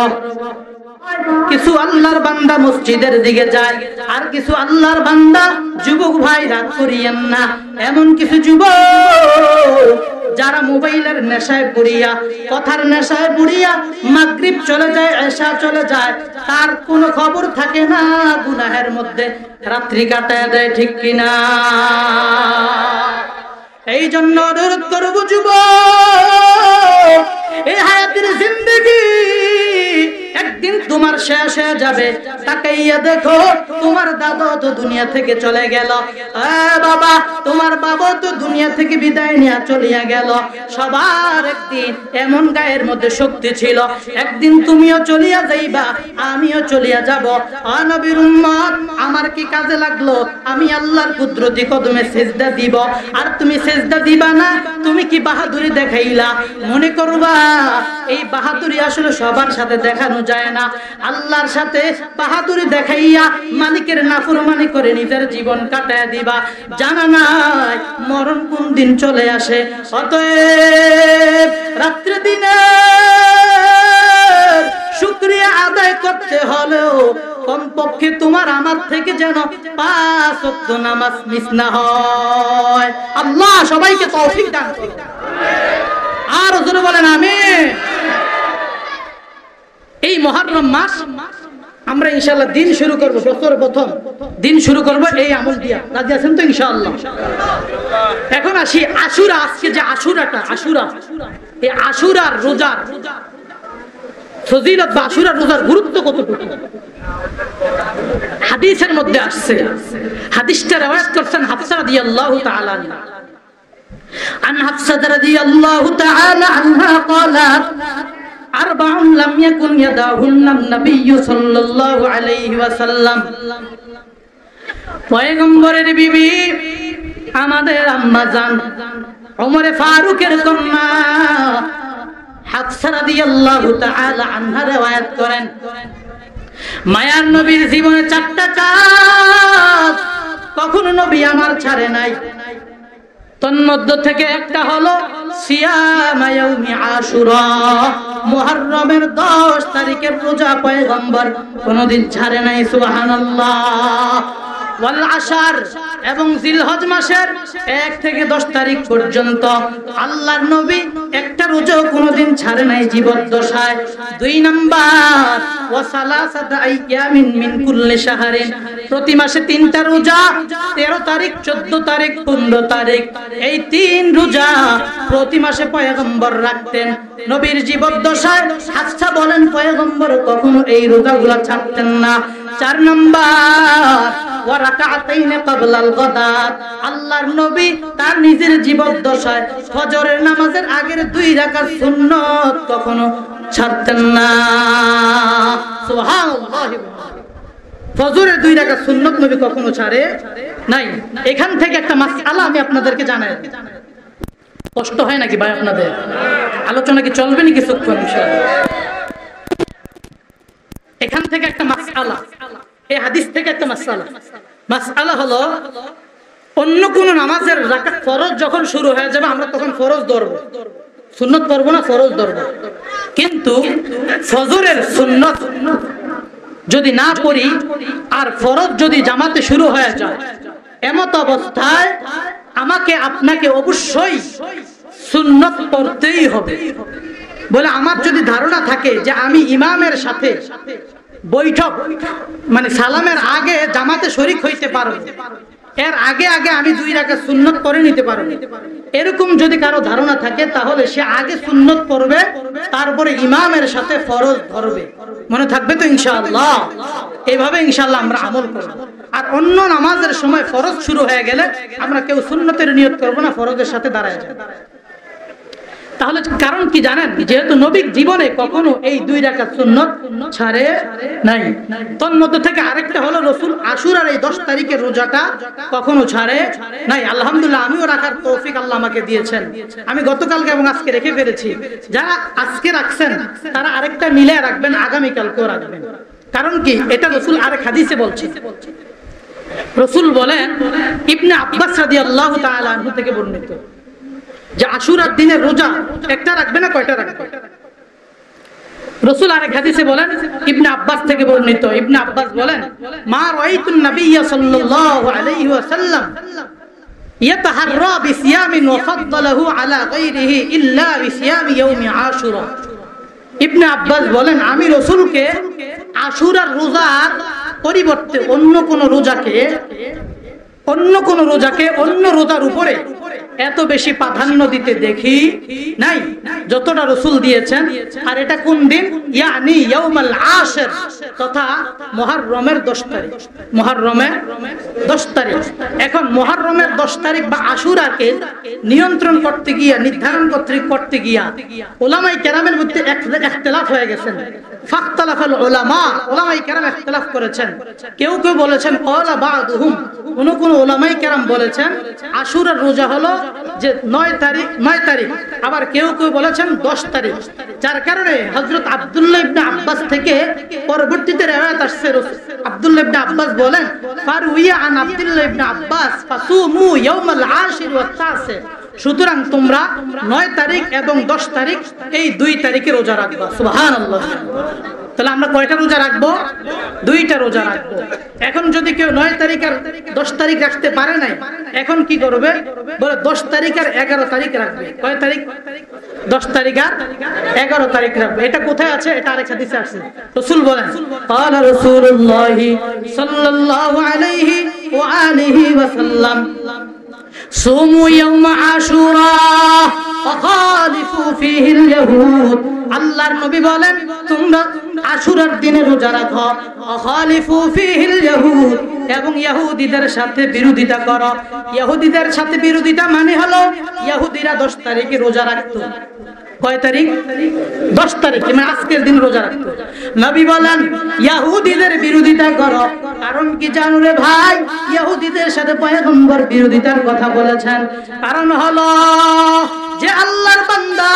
কিছু আল্লাহর বান্দা মসজিদের দিকে যায়, আর কিছু আল্লাহর বান্দা যুবক ভাই রাত করিয়েন না, এমন কিছু যুবক যারা মোবাইলের নেশায় পড়িয়া, কথার নেশায় পড়িয়া মাগরিব চলে যায়, এশা চলে যায়, তার কোনো খবর থাকে না, গুনাহের মধ্যে রাত্রি কাটায় দেয়, ঠিক কিনা? এই জন্য অনুরোধ করব যুবক, এই হায়াতের জিন্দেগি একদিন তোমার শেষ হয়ে যাবে, তাকাইয়া দেখো তোমার দাদা তো দুনিয়া থেকে চলে গেল, বাবা তোমার বাবা তো দুনিয়া থেকে বিদায় নিয়ে চলিয়া গেল। সবার একদিন এমন গায়ের মধ্যে শক্তি ছিল, একদিন তুমিও চলিয়া যাইবা, আমিও চলিয়া যাব। নবীর উম্মত, আমার কি কাজে লাগলো আমি আল্লাহর কুদরতি কদমে সিজদা দিব, আর তুমি সিজদা দিবা না, তুমি কি বাহাদুরি দেখাইলা? মনে করবা এই বাহাদুরি আসলে সবার সাথে দেখানো যায় না। আল্লাহর সাথে বাহাদুরি দেখাইয়া মালিকের নাফরমানি করে নিজের জীবন কাটায় দিবা, জানা নাই মরণ কোন দিন চলে আসে। অতএব রাত্রে দিনে শুকরিয়া আদায় করতে হলেও কমপক্ষে তোমার আমার থেকে যেন 5 ওয়াক্ত নামাজ মিস না হয়। আল্লাহ সবাইকে তৌফিক দান করুন। আর জোরে বলেন আমিন। এই মুহররম মাস আমরা ইনশাআল্লাহ দিন শুরু করব, বছর প্রথম দিন শুরু করব এই আমল দিয়া। রাজি আছেন তো ইনশাআল্লাহ? এখন আসি আশুরা। আজকে যে আশুরাটা, আশুরা, এই আশুরার রোজার ফজিলত বা আশুরার রোজার গুরুত্ব কতটুকু হাদিসের মধ্যে আসছে। হাদিসটা রওয়ায়াত করেছেন হাফসা রাদিয়াল্লাহু তাআলা আনহা। عن حفصة رضي الله تعالى عنها قالت أربع لم يكن يدعهن النبي صلى الله عليه وسلم। পয়গম্বরের বিবি আমাদের আম্মা জান ওমরে ফারুকের কন্যা হাফসা রাদিয়াল্লাহু তাআলা আনহা রওয়ায়াত করেন, মায়ার নবীর জীবনে 4টা কাজ কখনো নবী আমার ছাড়ে নাই। তন্মধ্য থেকে একটা হলো সিয়াম ইয়াউমি আশুরা, মুহররমের 10 তারিখের রোজা পয়গম্বর কোনদিন ছাড়ে নাই। সুবহানাল্লাহ। ওয়াল আশার, এবং জিলহজ মাসের 1 থেকে 10 তারিখ পর্যন্ত আল্লাহর নবী একটা রোজাও কোনদিন ছাড়ে নাই জীবদ্দশায়। 2 নাম্বার ওয়া সালাসাত আইয়ামিন মিন কুল্লি শাহরিন, প্রতি মাসে 3টা রোজা, 13 তারিখ, 14 তারিখ, 15 তারিখ। এই 3 রোজা প্রতি মাসে পয়গম্বর রাখতেন নবীর জীবদ্দশায়। হাফসা বলেন পয়গম্বর কখনো এই রোজাগুলো ছাড়তেন না। 4 নাম্বার ওয়া রাকাতাইন ক্বাবলাল গাদাত, আল্লাহর নবী তার নিজের জীবদ্দশায় ফজরের নামাজের আগের 2 রাকাত সুন্নাত কখনো ছাড়তেন না। সুবহানাল্লাহ। ফজরের 2 রাকাত সুন্নাত নবী কখনো ছাড়ে নাই। এখান থেকে একটা মাসআলা আমি আপনাদেরকে জানাই। কষ্ট হয় নাকি ভাই আপনাদের? আলোচনা কি চলবে নাকি কিছুক্ষণ ইনশাআল্লাহ? এখান থেকে একটা মাসআলা, এই হাদিস থেকে একটা মাসআলা। মাসআলা হলো অন্য কোন নামাজের রাকাত ফরজ যখন শুরু হয়ে যাবে আমরা তখন ফরজ ধরব, সুন্নাত ধরব না, ফরজ ধরব। কিন্তু ফজরের সুন্নাত যদি না পড়ি আর ফরজ যদি জামাতে শুরু হয়ে যায়, এমত অবস্থায় আমাকে আপনাকে অবশ্যই সুন্নাত পড়তেই হবে। বলে আমার যদি ধারণা থাকে যে আমি ইমামের সাথে বৈঠক মানে সালামের আগে জামাতে শরীক হইতে পারবো, এর আগে আগে আমি 2 রাকাত সুন্নাত করে নিতে পারবো, এরকম যদি কারো ধারণা থাকে তাহলে সে আগে সুন্নাত পড়বে, তারপরে ইমামের সাথে ফরজ ধরবে। মনে থাকবে তো ইনশাআল্লাহ? এইভাবে ইনশাআল্লাহ আমরা আমল করব। আর অন্য নামাজের সময় ফরজ শুরু হয়ে গেলে আমরা কেউ সুন্নতের নিয়ত করব না, ফরজের সাথে দাঁড়ায় যাব। তাহলে কারণ কি জানেন? যেহেতু নবী জীবনে কখনো এই 2 রাকাত সুন্নাত ছাড়ে নাই। তন্মধ্যে থেকে আরেকটা হলো রাসূল আশুরার এই 10 তারিখের রোজাটা কখনো ছাড়ে নাই। আলহামদুলিল্লাহ আমিও রাখার তৌফিক আল্লাহ আমাকে দিয়েছেন। আমি গতকালকে এবং আজকে রেখে ফেলেছি। যারা আজকে রাখছেন তারা আরেকটা মিলে রাখবেন, আগামী কালকেও রাখবেন। কারণ কি? এটা রাসূল আরেক হাদিসে বলছেন। রাসূল বলেন, ইবনে আব্বাস রাদিয়াল্লাহু তাআলা আনহু থেকে বর্ণিত, যে আশুরার দিনের রোজা একটা রাখবে না কয়টা রাখবে? রাসূল আরেক হাদিসে বলেন, ইবনে আব্বাস থেকে বর্ণিত, ইবনে আব্বাস বলেন, মা রাআইতুন নাবিয়্য সাল্লাল্লাহু আলাইহি ওয়াসাল্লাম ইয়াতাহাররা বিসিয়ামিন ওয়া ফাদ্দালাহু আলা গায়রিহি ইল্লা বিসিয়ামি ইয়াউমি আশুরা। ইবনে আব্বাস বলেন, আমি রাসূলকে আশুরার রোজার পরিবর্তে অন্য কোন রোজাকে অন্য রোজার উপরে এত বেশি প্রাধান্য দিতে দেখি নাই যতটা রাসূল দিয়েছেন। আর এটা কোন দিন? ইয়ানি ইয়াউমুল আশির, তথা মুহররমের 10 তারিখ। মুহররমের 10 তারিখ। এখন মুহররমের 10 তারিখ বা আশুরাকে নিয়ন্ত্রণ করতে গিয়া, নির্ধারণ করতে গিয়া উলামায়ে কেরামের মধ্যে ইখতিলাফ হয়ে গেছেন। ফাখতালাফাল উলামা, উলামায়ে কেরাম ইখতিলাফ করেছেন। কেউ কেউ বলেছেন ক্বালা বা'দুহুম, কোন উলামায়ে কেরাম বলেছেন আশুরার রোজা হলো যে 9 তারিখ, আবার কেউ কেউ বলেছেন 10 তারিখ, যার কারণে হযরত আব্দুল্লাহ ইবনে আব্বাস থেকে পরবর্তীতে রিওয়ায়াত আসছে, আব্দুল্লাহ ইবনে আব্বাস বলেন ফারুইয়া আন আব্দুল্লাহ ইবনে আব্বাস ফাসুমু ইয়াউমাল আশির ওয়াত তাসি, সুতরাং তোমরা 9 তারিখ এবং 10 তারিখ এই 2 তারিখে রোজা রাখবা। সুবহানাল্লাহ। তাহলে আমরা কয়টা রোজা রাখবো? 2টা রোজা রাখবো। এখন যদি কেউ 9 তারিখ আর 10 তারিখ রাখতে পারে নাই, এখন কি করবে? বলে 10 তারিখ আর 11 তারিখ রাখবে। কয় তারিখ? 10 তারিখ আর 11 তারিখ রাখবে। এটা কোথায় আছে? এটা আরেক হাদিসে আছে। রাসূল বলেন ক্বালা রাসূলুল্লাহি সাল্লাল্লাহু আলাইহি ওয়া আলিহি ওয়া সাল্লাম সুমু ইয়াউমা আশুরা ওয়া খালিফু ফীহিল ইয়াহুদ। আল্লাহর নবী বলেন তোমরা আশুরার দিনে রোজা রাখো, ওয়া খালিফু ফীহিল ইয়াহুদ, এবং ইহুদিদের সাথে বিরোধিতা করো। ইহুদিদের সাথে বিরোধিতা মানে হলো ইহুদিরা 10 তারিখে রোজা রাখতো। কয় তারিখ? 10 তারিখ, মানে আজকের দিন রোজা রাখতো। নবী বলেন ইহুদিদের বিরোধিতা করো। কারণ কি জানো রে ভাই? ইহুদিদের সাথে পয়গম্বর বিরোধিতার কথা বলেছেন। কারণ হলো যে আল্লাহর বান্দা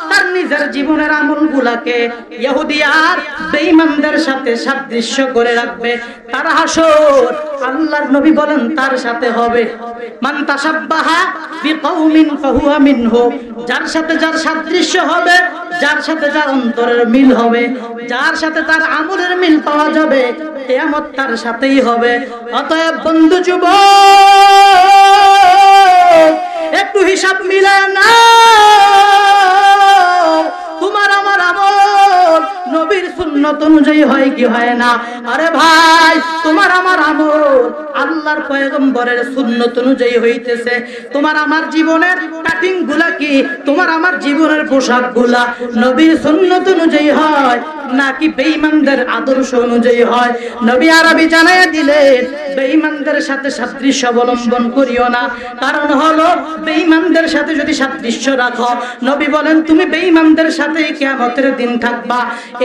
তার নিজের জীবনের আমলগুলোকে ইহুদি আর বেঈমানদের সাথে সাদৃশ্য করে রাখবে, তার হাসর আল্লাহর নবী বলেন তার সাথে হবে। মান তাশাব্বাহা বিকওমিন ফাহুয়া মিনহু, যার সাথে যার সাদৃশ্য হবে, যার সাথে যার অন্তরের মিল হবে, যার সাথে তার আমলের মিল পাওয়া যাবে, কিয়ামত তার সাথেই হবে। অতএব বন্ধু যুবক, একটু হিসাব মিলায় না, তোমার আমার আমল নবীর সুন্নাত অনুযায়ী হয় কি হয় না? আরে ভাই, তোমার আমার আমল আল্লাহর পয়গম্বরের সুন্নাত অনুযায়ী হইতেছে। তোমার আমার জীবনের কাটিং গুলা কি, তোমার আমার জীবনের পোশাক গুলা নবীর সুন্নাত অনুযায়ী হয় নাকি বেঈমানদের আদর্শ অনুযায়ী হয়? নবী আরবি জানাইয়া দিলেন বেঈমানদের সাথে সাদৃশ্য অবলম্বন করিও না। কারণ হলো বেঈমানদের সাথে যদি সাদৃশ্য রাখো, নবী বলেন তুমি বেঈমানদের সাথে কিয়ামতের দিন থাকবা।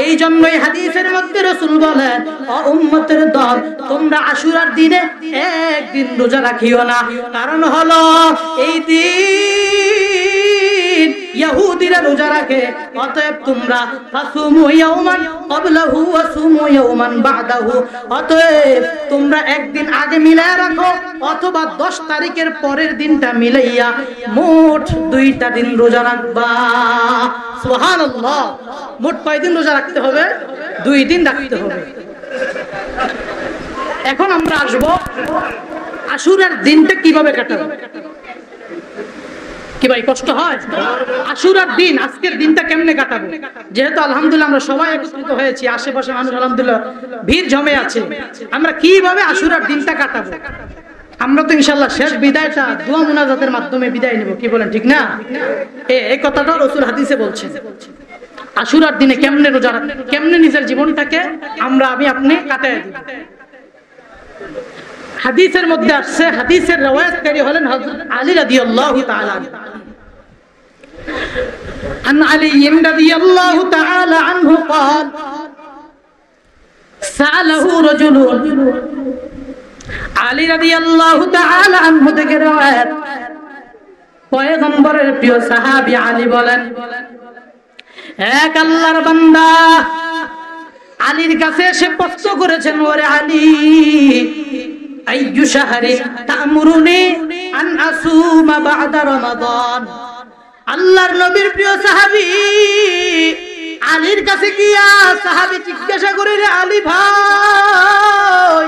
এই জন্যই হাদিসের মধ্যে রাসূল বলেন ও উম্মতের দল, তোমরা আশুরার দিনে একদিন রোজা রাখিও না। কারণ হলো এই দিন ইহুদিরা রোজা রাখে, অতএব তোমরা ফাসুমু ইয়াওমান ক্বাবলাহু ওয়া সুমু ইয়াওমান বা'দাহু, অতএব তোমরা একদিন আগে মিলায়া রাখো অথবা 10 তারিখের পরের দিনটা মিলাইয়া মোট 2টা দিন রোজা রাখবা। সুবহানাল্লাহ। মোট কয় দিন রোজা রাখতে হবে? 2 দিন রাখতে হবে। এখন আমরা আসব আশুরার দিনটা কিভাবে কাটাবো। কি ভাই কষ্ট হয়? আশুরার দিন, আজকের দিনটা কেমনে কাটাবো? যেহেতু আলহামদুলিল্লাহ আমরা সবাই একত্রিত হয়েছি, আশেপাশে মানুষ আলহামদুলিল্লাহ ভিড় জমে আছে, আমরা কিভাবে আশুরার দিনটা কাটাবো? আমরা তো ইনশাআল্লাহ শেষ বিদায়টা দোয়া মুনাজাতের মাধ্যমে বিদায় নেব, কি বলেন ঠিক না? এই কথাটা রাসূল হাদিসে বলছেন। আশুরার দিনে কেমনে রোজা, কেমনে নিজের জীবনটাকে আমি আপনি কাটায় দিব। হাদিসের মধ্যে আসছে, হাদিসের রওয়ায়াতকারী হলেন হযরত আলী রাদিয়াল্লাহু তাআলা আন আলী রাদিয়াল্লাহু তাআলা আনহু قال সাআলাহু রাজুলুন। আলী রাদিয়াল্লাহু তাআলা আনহু থেকে রওয়ায়াত, পয়গম্বরের প্রিয় সাহাবী আলী বলেন এক আল্লাহর বান্দা আলীর কাছে এসে প্রশ্ন করেছেন, ওরে আলী আইয়ু শাহরি তা'মুরুনি আন আসুমা বা'দা রমাদান। আল্লাহর নবীর প্রিয় সাহাবী আলীর কাছে গিয়া সাহাবী জিজ্ঞাসা করে, রে আলী ভাই,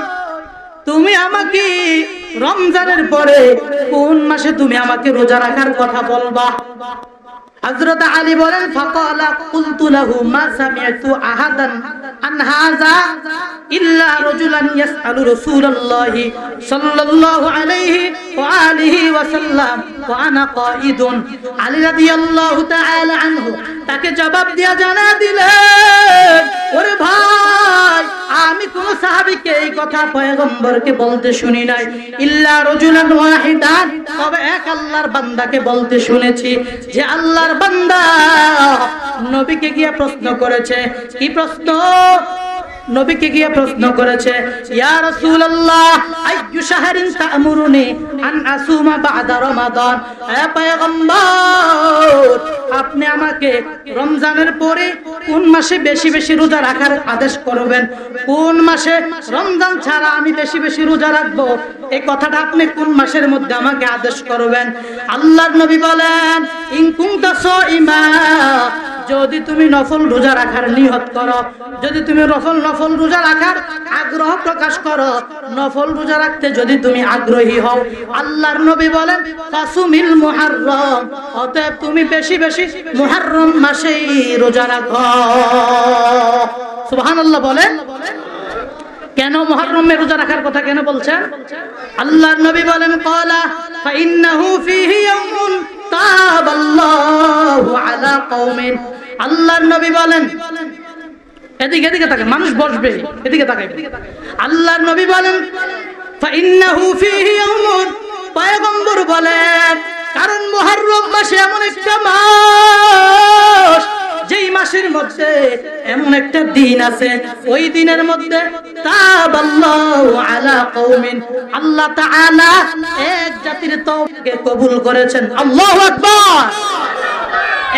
তুমি আমাকে রমজানের পরে কোন মাসে তুমি আমাকে রোজা রাখার কথা বলবা? হযরত আলী বলেন ফাকালা কুলতু লাহু মা সামি'তু আহাদান আন হাযা ইল্লা রাজুলান ইয়াসআলু রাসূলুল্লাহি সাল্লাল্লাহু আলাইহি ওয়া আলিহি ওয়া সাল্লাম ওয়া আনা কাঈদুন। আলী রাদিয়াল্লাহু তাআলা আনহু তাকে জবাব দিয়া জানা দিলেন, ওরে ভাই, আমি কোন সাহাবীকে এই কথা পয়গম্বরকে বলতে শুনি নাই, ইল্লা রাজুলান ওয়াহিদান, তবে এক আল্লাহর বান্দাকে বলতে শুনেছি। যে আল্লাহর বান্দা নবীকে গিয়ে প্রশ্ন করেছে, কি প্রশ্ন? নবীকে গিয়ে প্রশ্ন করেছে, ইয়া রাসূলুল্লাহ আইয়ু শাহরিন তা'মুরুনি আন আসুমা বা'দা রমাদান। হে পয়গম্বর, আপনি আমাকে রমজানের পরে কোন মাসে বেশি বেশি রোজা রাখার আদেশ করবেন? কোন মাসে রমজান ছাড়া আমি বেশি বেশি রোজা রাখবো, এই কথাটা আপনি কোন মাসের মধ্যে আমাকে আদেশ করবেন? আল্লাহর নবী বলেন, ইন কুনতা সাইমা, যদি তুমি নফল রোজা রাখার নিয়ত করো, যদি তুমি নফল রোজা রাখার আগ্রহ প্রকাশ করো, নফল রোজা রাখতে যদি তুমি আগ্রহী হও, আল্লাহর নবী বলেন ফাসুমিল মুহাররম, অতএব তুমি বেশি বেশি মুহাররম মাসেই রোজা রাখো। সুবহানাল্লাহ বলেন। কেন মুহররমে রোজা রাখার কথা কেন বলছেন? আল্লাহর নবী বলেন, ক্বালা ফাইন্নাহু ফীহি ইয়াওমুন তাবাল্লাহু আলা কওমিন। আল্লাহর নবী বলেন, এদিকে তাকান, মানুষ বসবে, এদিকে তাকাইবে। আল্লাহর নবী বলেন ফাইন্নাহু ফীহি ইয়াওমুন, পয়গম্বর বলেন, কারণ মুহররম মাসে এমন একটা মাস, যেই মাসের মধ্যে এমন একটা দিন আছে, ওই দিনের মধ্যে তাবাল্লাহু আলা কওমিন, আল্লাহ তাআলা এক জাতির তওবাকে কবুল করেছেন। আল্লাহু আকবার।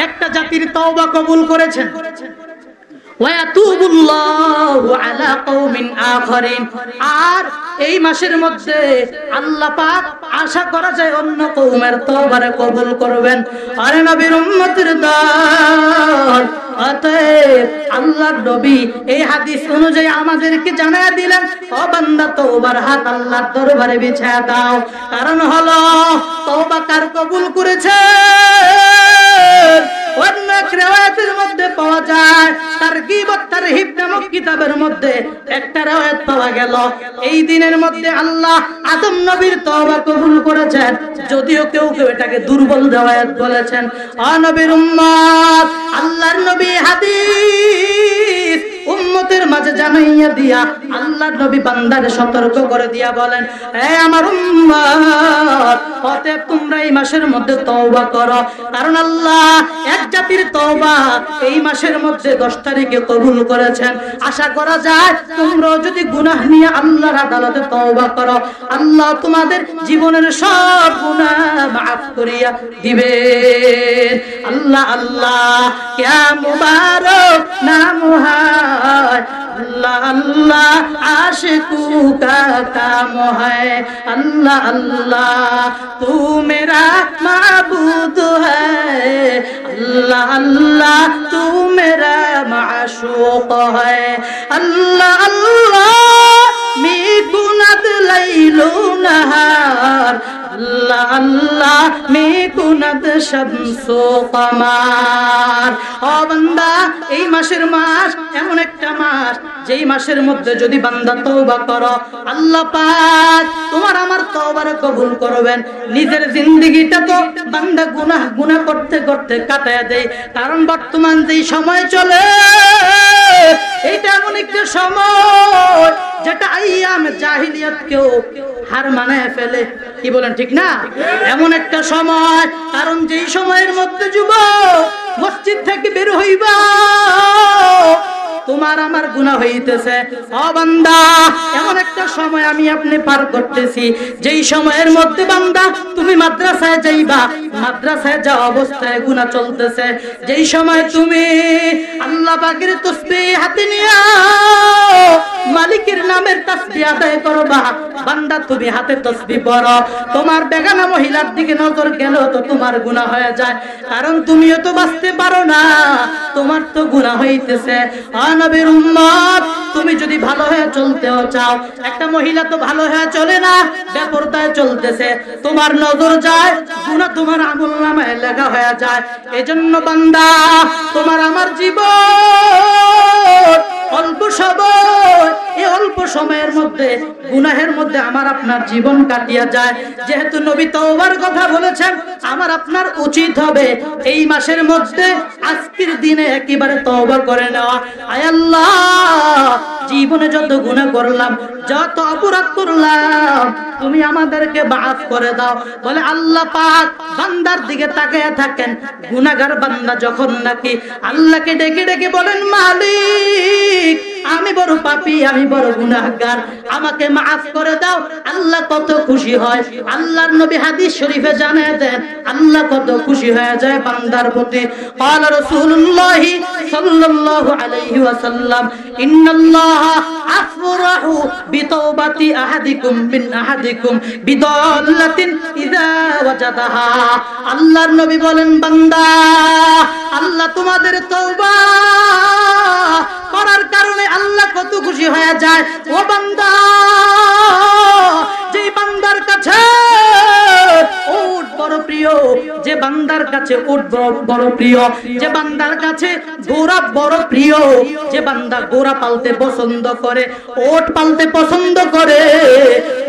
একটা জাতির তওবা কবুল করেছেন। ওয়াতুবুল্লাহু আলা কওমিন আখারিন, আর এই মাসের মধ্যে আল্লাহ পাক আশা করা যায় অন্য কওমের তওবারে কবুল করবেন। আরে নবীর উম্মতের দল, অতএব আল্লাহর নবী এই হাদিস অনুযায়ী আমাদেরকে জানায়া দিলেন, ও বান্দা তওবার হাত আল্লাহর দরবারে বিছায়া দাও। কারণ হলো তওবা কার কবুল করেছে? অন্য এক riwayat-এর মধ্যে পাওয়া যায়, তারগীব ও তারহিব নামক কিতাবের মধ্যে একটা riwayat পাওয়া গেল, এই দিনের মধ্যে আল্লাহ আদম নবীর তওবা কবুল করেছেন, যদিও কেউ কেউ এটাকে দুর্বল riwayat বলেছেন। ও নবীর উম্মত, আল্লাহর নবী হাদিস উম্মতের মাঝে জানাইয়া দিয়া আল্লাহর নবী বান্দারে সতর্ক করে দিয়া বলেন, হে আমার উম্মত, অতএব তোমরা এই মাসের মধ্যে তওবা করো, কারণ আল্লাহ এক জাতির তওবা এই মাসের মধ্যে 10 তারিখে কবুল করেছেন। আশা করা যায় তোমরাও যদি গুনাহ নিয়ে আল্লাহর আদালতে তওবা করো, আল্লাহ তোমাদের জীবনের সব গুনাহ মাফ করিয়া দিবেন। আল্লাহ আল্লাহ क्या मुबारक नाम है, अल्लाह अल्लाह आशिकू का काम है, अल्लाह अल्लाह तू मेरा माबूद है, अल्लाह अल्लाह तू मेरा माशूक है, अल्लाह अल्लाह मिकुनत लैलु नहार, अल्लाह अल्लाह मिकुनत शम्सु कमार। ও বান্দা, এই মাসের মাস এমন একটা মাস, যেই মাসের মধ্যে যদি বান্দা তওবা করো, আল্লাহ পাক তোমার আমার তওবার কবুল করবেন। নিজের জিন্দেগিটা তো বান্দা গুনাহ করতে করতে কাটায় দেয়, কারণ বর্তমান যেই সময় চলে, এটা এমন একটা সময় যেটা আইয়াম জাহিলিয়াতকেও হার মানায় ফেলে। কি বলেন, ঠিক না? এমন একটা সময়, কারণ যেই সময়ের মধ্যে যুবক মসজিদ থেকে বের হইবা, তোমার আমার গুনাহ হইতেছে। ও বান্দা, এমন একটা সময় আমি আপনি পার করতেছি, যেই সময়ের মধ্যে বান্দা তুমি মাদ্রাসায় যাইবা, মাদ্রাসায় যাওয়া অবস্থায় গুনাহ চলতেছে। যেই সময় তুমি আল্লাহ পাকের তাসবিহ হাতে নিয়ে মালিকের নামের তাসবিহ আদায় করবা, বান্দা তুমি হাতে তাসবিহ পড়ো, তোমার বেগানা মহিলার দিকে নজর গেল তো তোমার গুনাহ হয়ে যায়, কারণ তুমিও তো বাঁচতে পারো না, তোমার তো গুনাহ হইতেছে। নবীর উম্মত, তুমি যদি ভালো হয়ে চলতেও চাও, একটা মহিলা তো ভালো হয়ে চলে না, বেপরদায় চলতেছে, তোমার নজর যায়, গুনাহ তোমার আমলনামায় লেখা হয়ে যায়। এজন্য বান্দা, তোমার আমার জীবন অল্প সময়, এই অল্প সময়ের মধ্যে গুনাহের মধ্যে আমার আপনার জীবন কাটিয়া যায়। যেহেতু নবী তওবার কথা বলেছেন, আমার আপনার উচিত হবে এই মাসের মধ্যে আজকের দিনে একেবারে তওবা করে নেওয়া। আয় আল্লাহ, জীবনে যত গুনাহ করলাম, যত অপরাধ করলাম, তুমি আমাদেরকে মাফ করে দাও। বলে আল্লাহ পাক বান্দার দিকে তাকিয়ে থাকেন। গুনাহগার বান্দা যখন নাকি আল্লাহকে ডেকে ডেকে বলেন, মালিক আমি বড় পাপী, আমি বড় গুনাহগার, আমাকে মাফ করে দাও। আল্লাহ কত খুশি হয়। আল্লাহর নবী হাদিস শরীফে জানায় দেন আল্লাহ কত খুশি হয়ে যায় বান্দার প্রতি। ক্বালা রাসূলুল্লাহ সাল্লাল্লাহু আলাইহি ওয়াসাল্লাম ইন্নাল্লাহা আফরাহু বিতাওবাতি আহাদিকুম মিন আহাদিকুম বিদাল্লাতিন ইযা ওয়াজাদাহা। আল্লাহর নবী বলেন, বান্দা, আল্লাহ তোমাদের তওবা করার কারণে আল্লাহ কত খুশি হয়ে যায়। ও বান্দা, যে বান্দার কাছে উট বড় প্রিয়, যে বান্দার কাছে উট বড় প্রিয়, যে বান্দার কাছে ঘোড়া বড় প্রিয়, যে বান্দা ঘোড়া পালতে পছন্দ করে, উট পালতে পছন্দ করে,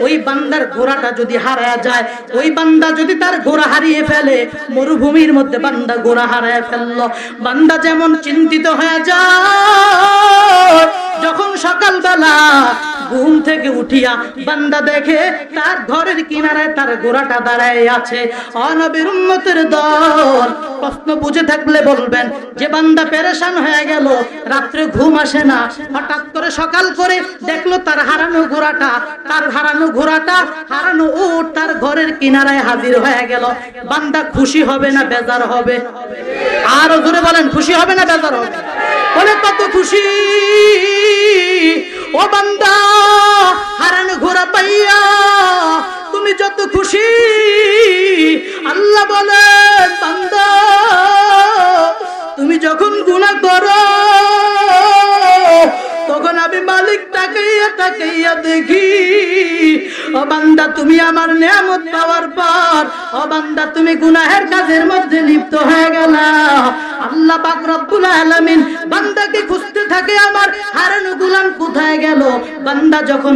ওই বান্দার ঘোড়াটা যদি হারায় যায়, ওই বান্দা যদি তার ঘোড়া হারিয়ে ফেলে, মরুভূমির মধ্যে বান্দা ঘোড়া হারায় ফেললো, বান্দা যেমন চিন্তিত হয়ে যায় যখন সকালবেলা ঘুম থেকে উঠিয়া বান্দা দেখে তার ঘরের কিনারায় তার ঘোড়াটা দাঁড়ায় আছে। ও নবীর উম্মতের দল, প্রশ্ন বুঝে থাকলে বলবেন, যে বান্দা পেরেশান হয়ে গেল, রাত্রে ঘুম আসে না, হঠাৎ করে সকাল করে দেখলো তার হারানো ঘোড়াটা, হারানো উট তার ঘরের কিনারায় হাজির হয়ে গেল, বান্দা খুশি হবে না বেজার হবে? আরো জোরে বলেন, খুশি হবে না বেজার হবে? বলে কত খুশি। ও বান্দা, হারানো ঘোড়া পাইয়া তুমি যত খুশি, আল্লাহ বলেন, বান্দা তুমি যখন গুনাহ করো তখন আমি মালিক তাকাইয়া তাকাইয়া দেখি, ও বান্দা তুমি আমার নিয়ামত পাওয়ার পর, ও বান্দা তুমি গুনাহের কাজের মধ্যে লিপ্ত হয়ে গেলা। আল্লাহ পাক রব্বুল আলামিন বান্দাকে খুঁজতে থাকে, আমার হারানো গোলাম কোথায় গেল। বান্দা যখন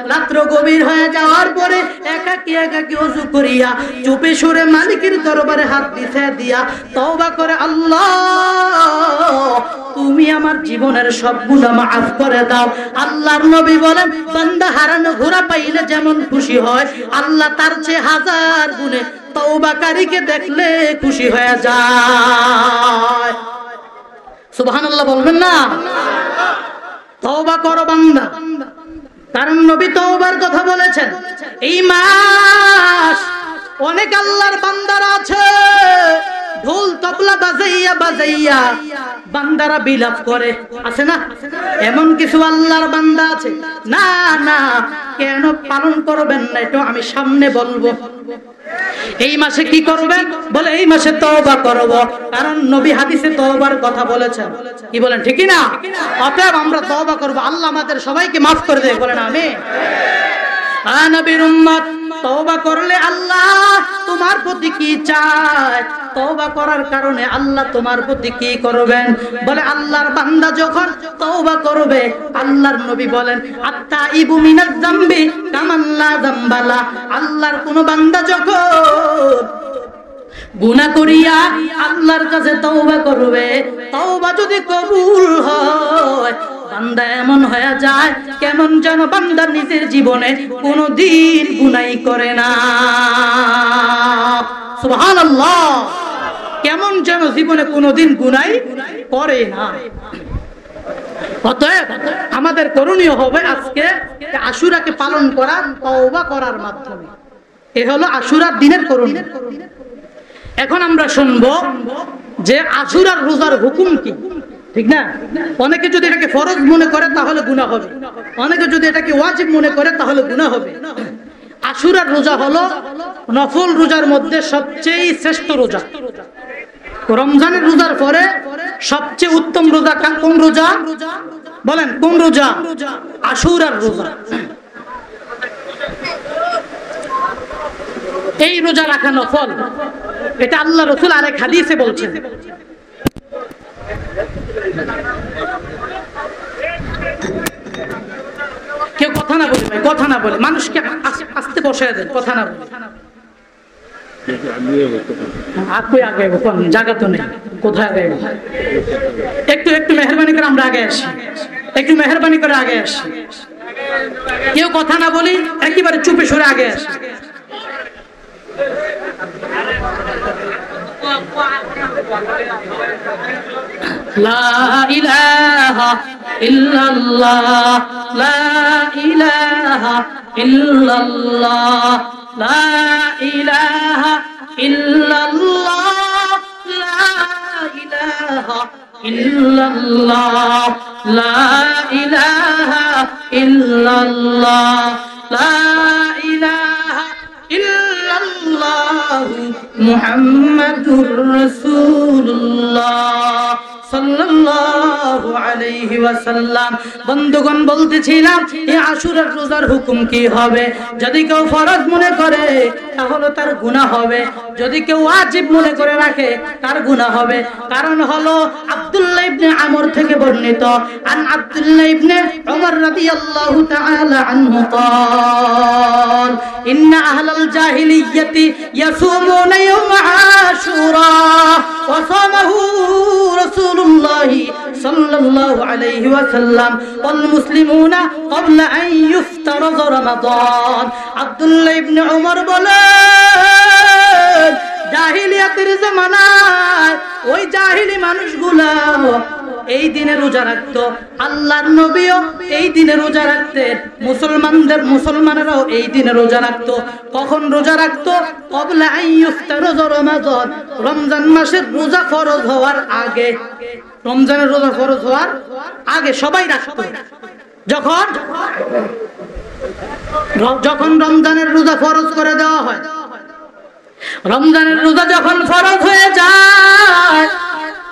রাত্র গভীর হয়ে যাওয়ার পরে একাকী একাকী ওযু করিয়া চুপে সুরে মালিকের দরবারে হাত বিছিয়ে দিয়া তওবা করে, আল্লাহ তুমি আমার জীবনের সব গুনাহ মাফ করে দাও। আল্লাহর নবী বলেন, বান্দা হারানো ঘোড়া পাইলে যেমন খুশি হয়, আল্লাহ তার চেয়ে হাজার গুণে তওবাকারীকে দেখলে খুশি হয়ে যায়। সুবহানাল্লাহ বলবেন না? তওবা করো বান্দা, কারণ নবী তওবার কথা বলেছেন। এই মাস অনেক আল্লাহর বান্দারা আছে, ঢোল তবলা বাজাইয়া বাজাইয়া বান্দারা বিলাপ করে, আছে না? এমন কিছু আল্লাহর বান্দা আছে, না না কেন পালন করবেন না, এটা আমি সামনে বলবো। এই মাসে কি করবেন? বলে এই মাসে তওবা করব, কারণ নবী হাদিসে তওবার কথা বলেছেন। কি বলেন, ঠিক না? অতএব আমরা তওবা করব, আল্লাহ আমাদের সবাইকে মাফ করে দেয়, বলেন আমিন। নবীর উম্মত, তওবা করলে আল্লাহ তোমার প্রতি কি চায়? তওবা করার কারণে আল্লাহ তোমার প্রতি কি করবেন? বলে আল্লাহর বান্দা যখন তওবা করবে, আল্লাহর নবী বলেন, আত্তাইবু মিনাজ যামবি কামান লা যামবালা। আল্লাহর কোন বান্দা যখন গুনাহ করিয়া আল্লাহর কাছে তওবা করবে, তওবা যদি কবুল হয়, বান্দা এমন হয়ে যায় কেমন যেন বান্দা নিজের জীবনে কোনোদিন গুনাহ করে না। সুবহানাল্লাহ, কেমন যেন জীবনে কোনোদিন গুনাহ করে না। অতএব আমাদের করণীয় হবে আজকে আশুরাকে পালন করা, তওবা করার মাধ্যমে। এ হলো আশুরার দিনের করণীয়। এখন আমরা শুনবো যে আশুরার রোজার হুকুম কি, ঠিক না? অনেকে যদি এটাকে ফরজ মনে করে তাহলে গুনাহ হবে, অনেকে যদি এটাকে ওয়াজিব মনে করে তাহলে গুনাহ হবে। আশুরার রোজা হলো নফল রোজার মধ্যে সবচেয়ে শ্রেষ্ঠ রোজা। রমজানের রোজার পরে সবচেয়ে উত্তম রোজা কোন রোজা? বলেন কোন রোজা? আশুরার রোজা। এই রোজা রাখা নফল, এটা আল্লাহ রাসূল আরেক হাদিসে বলছেন। কেউ কথা না বলে, ভাই কথা না বলে, মানুষকে আস্তে বসায় দেন, কথা না বলে। আগে জায়গা তো নেই, কোথায় আগে? একটু মেহরবানি করে আমরা আগে আসি, একটু মেহরবানি করে আগে আসি। কেউ কথা না বলি, একেবারে চুপে সরে আগে আসি। লা ইলাহা ইল্লাল্লাহ, লা ইলাহা ইল্লাল্লাহ, লা ইলাহা ইল্লাল্লাহ, লা ইলাহা ইল্লাল্লাহ, লা ইলাহা ইল্লাল্লাহ, লা ইলাহা ইল্লাল্লাহ মুহাম্মাদুর রাসূলুল্লাহ সাল্লাল্লাহু আলাইহি ওয়াসাল্লাম। বন্ধুগণ, বলতেছিলাম এই আশুরার রোজার হুকুম কি হবে? যদি কেউ ফরজ মনে করে তাহলে তার গুনাহ হবে, যদি কেউ ওয়াজিব মনে করে রাখে তার গুনাহ হবে। কারণ হলো আব্দুল্লাহ ইবনে আমর থেকে বর্ণিত, আন আব্দুল্লাহ ইবনে উমর রাদিয়াল্লাহু তাআলা আনহু قال إن أهل الجاهلية يصومون يوم عاشوراء وصامه رسول الله صلى الله عليه وسلم والمسلمون قبل أن يفترض رمضان. আব্দুল্লাহ ইবনে উমর বলেন, জাহিলিয়াতের জামানায় ওই জাহিলি মানুষগুলা এই দিনে রোজা রাখতো, আল্লাহর নবীও এই দিনে রোজা রাখতেন, মুসলমানেরাও এই দিনে রোজা রাখতো। কখন রোজা রাখতো? ক্বাবলা আন ইফতারজ রমাদান, রমজান মাসের রোজা ফরজ হওয়ার আগে। রমজানের রোজা ফরজ হওয়ার আগে সবাই রাখতো। যখন রমজানের রোজা ফরজ করে দেওয়া হয়, রমজানের রোজা যখন ফরজ হয়ে যায়,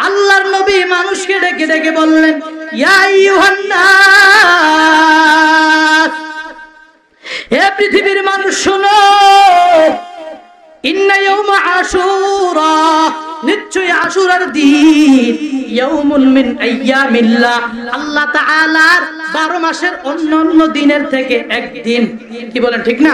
আল্লাহর নবী মানুষকে ডেকে ডেকে বললেন, ইয়া আইয়ুহান নাস, হে পৃথিবীর মানুষ শোনো, ইন্না ইয়াউমা আশুরা, নিশ্চয়ই আশুরার দিন, ইয়াউমুন মিন আইয়ামিল্লাহ, আল্লাহ তাআলার 12 মাসের অন্যান্য দিনের থেকে একদিন। কি বলেন, ঠিক না?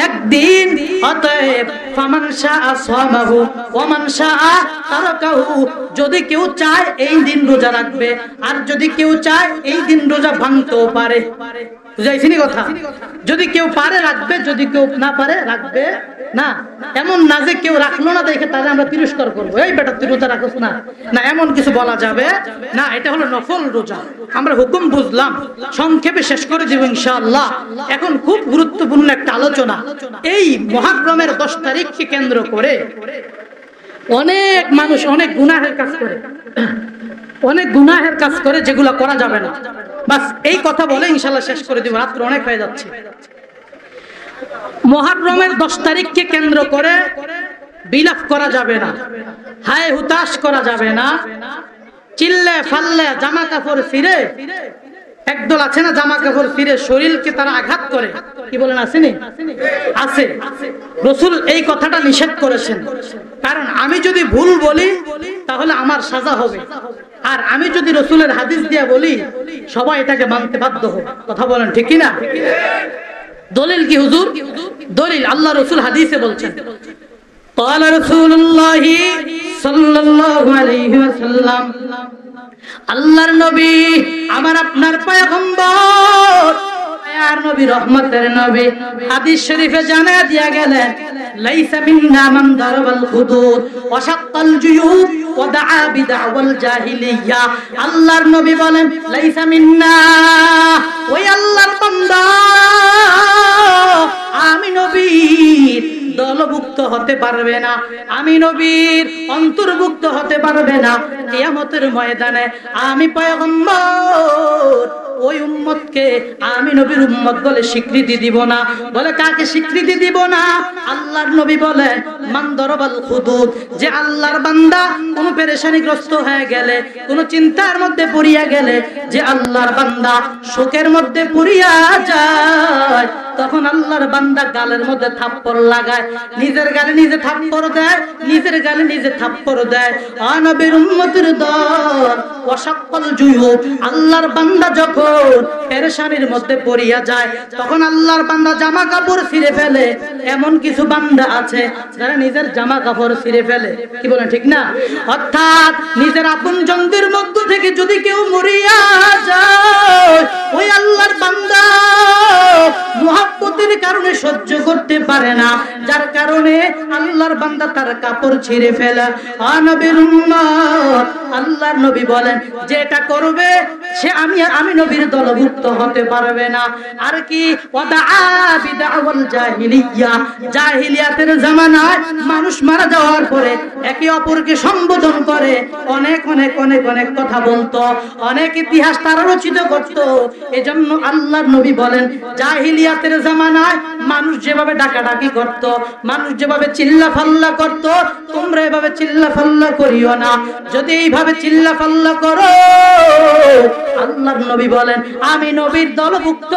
একদিন। অতএব ফামান শাআ সামাহু ওয়া মান শাআ তারাকাহু, যদি কেউ চায় এই দিন রোজা রাখবে, আর যদি কেউ চায় এই দিন রোজা ভাঙতেও পারে। বুঝাইছিনি কথা? যদি কেউ পারে রাখবে, যদি কেউ না পারে রাখবে না। এমন না যে কেউ রাখলো না দেখে তাহলে আমরা তিরস্কার করবো, এই বেটা তুই রোজা রাখছ না, না এমন কিছু বলা যাবে না। এটা হলো নফল রোজা। আমরা হুকুম বুঝলাম, সংক্ষেপে শেষ করে দিব ইনশাআল্লাহ। এখন খুব গুরুত্বপূর্ণ একটা আলোচনা। এই মুহররমের 10 তারিখকে কেন্দ্র করে অনেক মানুষ অনেক গুনাহের কাজ করে, অনেক গুনাহের কাজ করে যেগুলো করা যাবে না। বাস এই কথা বলে ইনশাআল্লাহ শেষ করে দিব, রাত্র অনেক হয়ে যাচ্ছে। মুহররমের 10 তারিখকে কেন্দ্র করে বিলাপ করা যাবে না, হায় হুতাশ করা যাবে না, চিল্লে ফাল্লে জামা কাপড় ছিঁড়ে, একদল আছে না জামা কাপড় ছিঁড়ে শরীরকে তারা আঘাত করে, কি বলেন আসেনি? আছে। রাসূল এই কথাটা নিষেধ করেছেন, কারণ আমি যদি ভুল বলি তাহলে আমার সাজা হবে, আর আমি যদি রাসূলের হাদিস দিয়ে বলি সবাই এটাকে মানতে বাধ্য হবে। কথা বলেন ঠিক কি না? দলিল কি হুজুর? দলিল আল্লাহ রাসূল হাদিসে বলছেন, قال رسول الله صلى الله عليه وسلم, আল্লাহর নবী আমার আপনার পয়গম্বর, আর নবী রহমতের নবী হাদিস শরীফে জানায়া দিয়া গেলেন, লাইসা মিন্না মান দারাবাল হুদুদ ওয়া শাক্কাল জুয়ুব ওয়া দাআ বিদাওয়াল জাহিলিয়া। আল্লাহর নবী বলেন, লাইসা মিন্না, ওই আল্লাহর বান্দা আমি নবীর দলভুক্ত হতে পারবে না, আমি নবীর অন্তর্ভুক্ত হতে পারবে না। কিয়ামতের ময়দানে আমি পয়গম্বর ওই উম্মতকে আমি নবীর উম্মত বলে স্বীকৃতি দিব না। বলে কাকে স্বীকৃতি দিব না? আল্লাহর নবী বলেন, মান দারাবাল হুদুদ, যে আল্লাহর বান্দা কোন পেরেশানিগ্রস্ত হয়ে গেলে, কোন চিন্তার মধ্যে পড়িয়া গেলে, যে আল্লাহর বান্দা শোকের মধ্যে পড়িয়া যায়, তখন আল্লাহর বান্দা গালের মধ্যে থাপ্পড় লাগায়, নিজের গালে নিজে থাপ্পড় দেয়, নিজের গালে নিজে থাপ্পড় দেয়। নবীর উম্মতের দল ওয়াশাক্কাল জুয়ুব, আল্লাহর বান্দা যখন পেরেশানির মধ্যে পড়িয়া যায়, তখন আল্লাহর বান্দা জামা কাপড় ছিঁড়ে ফেলে। এমন কিছু বান্দা আছে যারা নিজের জামা কাপড় ছিঁড়ে ফেলে, কি বলেন ঠিক না? অর্থাৎ নিজের আপনজনদের মধ্য থেকে যদি কেউ মরিয়া যায়, ওই আল্লাহর বান্দা মুহাব্বতের কারণে সহ্য করতে পারে না যার কারণে আল্লাহর বান্দা তার কাপড় ছিঁড়ে ফেলে। নবীর উম্মত, আল্লাহর নবী বলেন যেটা করবে সে আমি নবীর দলভুক্ত হতে পারবে না। আর কি জাহিলিয়াতের জামানায় মানুষ মারা যাওয়ার পরে একে অপরকে সম্বোধন করে অনেক অনেক অনেক অনেক কথা বলতো, অনেক ইতিহাস তারা রচিত করত। এজন্য আল্লাহর নবী বলেন জাহিলিয়াতের জামানায় মানুষ যেভাবে ডাকাডাকি করত, মানুষ যেভাবে চিল্লা ফাল্লা করত, তোমরা এভাবে চিল্লা ফাল্লা করিও না। যদি এইভাবে চিল্লা ফাল্লা করো, আল্লাহর নবী বলেন আমি নবীর দলভুক্ত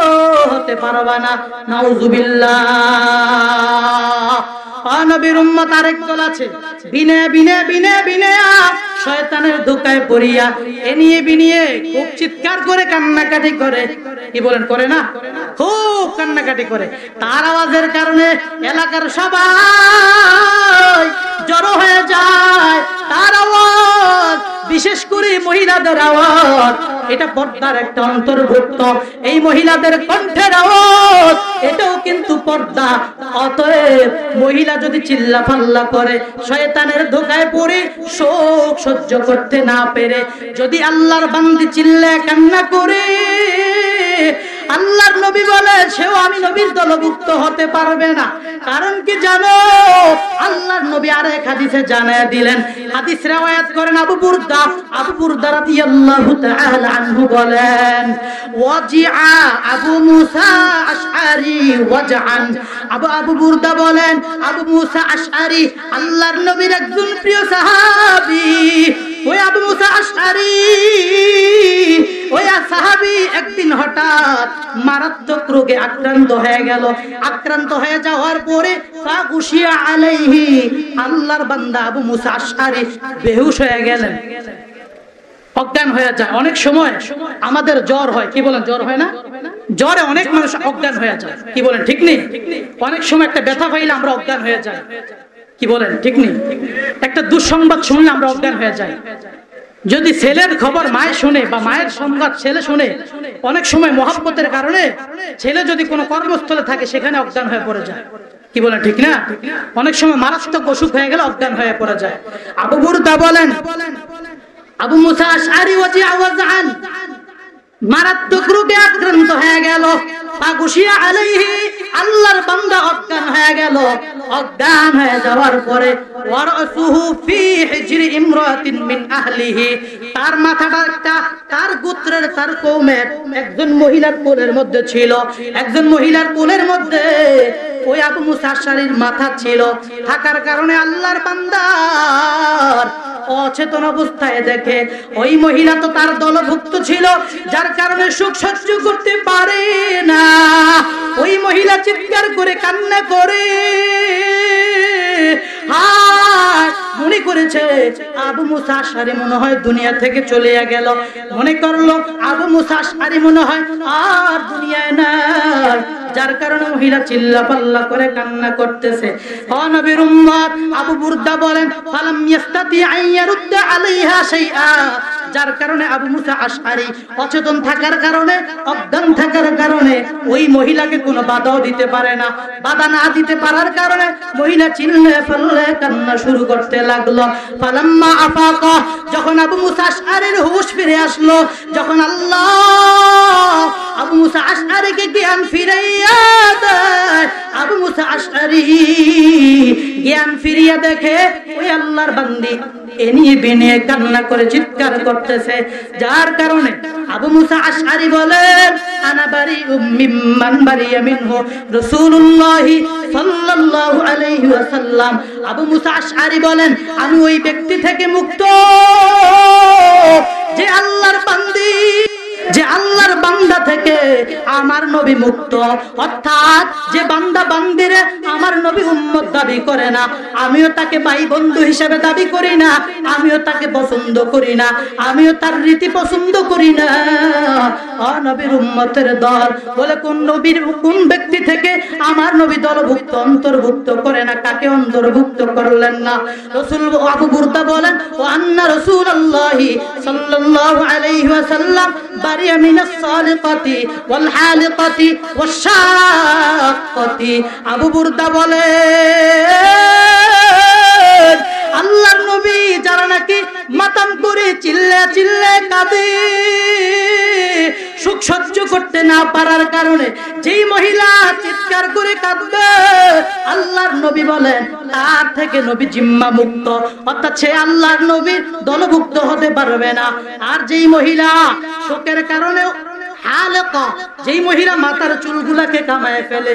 হতে পারবা না। নাউজুবিল্লাহ। নবীর উম্মত আরেক দল আছে, বিনে বিনে বিনে বিনে শয়তানের ধোঁকায় পড়িয়া এ নিয়ে বিনিয়ে খুব চিৎকার করে কান্নাকাটি করে। কি বলেন, করে না? খুব কান্নাকাটি করে। তার আওয়াজের কারণে এলাকার সবাই জড়ো হয়ে যায়। তার আওয়াজ, বিশেষ করে মহিলাদের আওয়াজ, এটা পর্দার একটা অন্তর্ভুক্ত। এই মহিলাদের কণ্ঠের আওয়াজ এটাও কিন্তু পর্দা। অতএব মহিলা যদি চিল্লা ফাল্লা করে, শয়তানের ধোঁকায় পড়ে শোক সহ্য করতে না পেরে যদি আল্লাহর বান্দি চিল্লা কান্না করে, আল্লাহর নবী বলে সেও আমি নবীর দলভুক্ত হতে পারবে না। কারণ কি জানো? আল্লাহর নবী আরেক হাদিসে জানায় দিলেন। হাদিস riwayat করেন আবু বুরদা। আবু বুরদা রাদিয়াল্লাহু তাআলা আনহু বলেন ওয়াজিআ আবু মুসা আশআরি ওয়াজআন। আবু বুরদা বলেন আবু মুসা আশআরি আল্লাহর নবীর একজন প্রিয় সাহাবী। ওই আবু মুসা আশআরি, ওই সাহাবী একদিন হঠাৎ মারাত্মক রোগে আক্রান্ত হয়ে গেল। আক্রান্ত হয়ে যাওয়ার পরে ফাগুশিয়া আলাইহি, আল্লাহর বান্দা আবু মুসা আশআরি বেহুশ হয়ে গেলেন, অজ্ঞান হয়ে যায়। অনেক সময় আমাদের জ্বর হয়, কি বলেন, জ্বর হয় না? জ্বরে অনেক মানুষ অজ্ঞান হয়ে যায়, কি বলেন, ঠিক নেই? অনেক সময় একটা ব্যথা পাইলে আমরা অজ্ঞান হয়ে যাই, কি বলেন, ঠিক নেই? একটা দুঃসংবাদ শুনলে আমরা অজ্ঞান হয়ে যাই। যদি ছেলের খবর মায়ের শুনে বা মায়ের সংবাদ ছেলে শুনে, অনেক সময় মহব্বতের কারণে ছেলে যদি কোনো কর্মস্থলে থাকে সেখানে অজ্ঞান হয়ে পড়ে যায়, কি বলেন, ঠিক না? অনেক সময় মারাত্মক অসুখ হয়ে গেলে অজ্ঞান হয়ে পড়ে যায়। আবু বুরদা বলেন আবু মুসা আশআরি ওয়াজআন মারাত্মক রোগে আক্রান্ত হয়ে গেল। ফাগুশিয়া আলাইহি, আল্লাহর বান্দা অজ্ঞান হয়ে গেল। অজ্ঞান হয়ে যাওয়ার পরে ওয়ারসুহু ফি হিজরি ইমরাতিন মিন আহলিহি, তার মাথাটা একটা তার গোত্রের তার কওমের একজন মহিলার কোলের মধ্যে ছিল। একজন মহিলার কোলের মধ্যে ওই আবু মুসা আশআরির মাথা ছিল। থাকার কারণে আল্লাহর বান্দার অচেতন অবস্থায় দেখে ওই মহিলা তো তার দলভুক্ত ছিল, যার কারণে সুখ সহ্য করতে পারে না। ওই মহিলা চিৎকার করে কান্না করে মনে করেছে আবু মুসা আশআরি মনে হয় দুনিয়া থেকে চলে গেল। মনে করলো আবু মুসা আশআরি মনে হয় আর দুনিয়ায় নাই, যার কারণে মহিলা চিল্লা পাল্লা করে কান্না করতেছে। নবীর উম্মত আবু বুরদা বলেন ফালাম ইয়াস্তাতি আইয়ারুদ্দা আলাইহা শাইআ, যার কারণে আবু মুসা আশআরি অচেতন থাকার কারণে, অজ্ঞান থাকার কারণে ওই মহিলাকে কোনো বাধাও দিতে পারে না। বাধা না দিতে পারার কারণে মহিলা চিল্লে ফেললে কান্না শুরু করতে লাগলো। ফালাম্মা আফাকা, যখন আবু মুসা আশআরির হুঁশ ফিরে আসলো, যখন আল্লাহ আবু মুসা আশআরিকে জ্ঞান ফিরাইয়া দেয়, আবু মুসা আশআরি জ্ঞান ফিরিয়ে দেখে ওই আল্লাহর বান্দি এনিয়ে বেনিয়ে কান্না করে চিৎকার করতেছে। যার কারণে আবু মুসা আশআরি বলেন আনা বারিউম মিম্মান বারিয়া মিনহু রাসূলুল্লাহ সাল্লাল্লাহু আলাইহি ওয়াসাল্লাম। আবু মুসা আশআরি বলেন আমি ওই ব্যক্তি থেকে মুক্ত যে আল্লাহর বান্দা থেকে আমার নবী মুক্ত। অর্থাৎ যে বান্দা বান্দিরে আমার নবী উম্মত দাবি করে না, আমিও তাকে ভাই বন্ধু হিসেবে দাবি করি না, আমিও তাকে পছন্দ করি না, আমিও তার রীতি পছন্দ করি না। নবীর উম্মতের দল। বলে কোন নবীর কোন ব্যক্তি থেকে আমার নবী দলভুক্ত অন্তর্ভুক্ত করে না, কাকে অন্তর্ভুক্ত করলেন না? রাসূল আবু বুরদা বলেন ও আন্না রাসূলুল্লাহি সাল্লাল্লাহু আলাইহি ওয়াসাল্লাম বারিয়া মিনাস সালিকাতি ওয়াল হালিকাতি ওয়াশ শাক্কাতি। আবু বুরদা বলে আল্লাহর নবী যারা নাকি মাতাম করে চিল্লা চিল্লা কাঁদে, সুখ সহ্য করতে না পারার কারণে যেই মহিলা চিৎকার করে কাঁদবে, আল্লাহর নবী বলেন তার থেকে নবী জিম্মা মুক্ত, অর্থাৎ সে আল্লাহর নবীর দলভুক্ত হতে পারবে না। আর যেই মহিলা শোকের কারণে হালাকা, যেই মহিলা মাথার চুলগুলাকে কামায় ফেলে,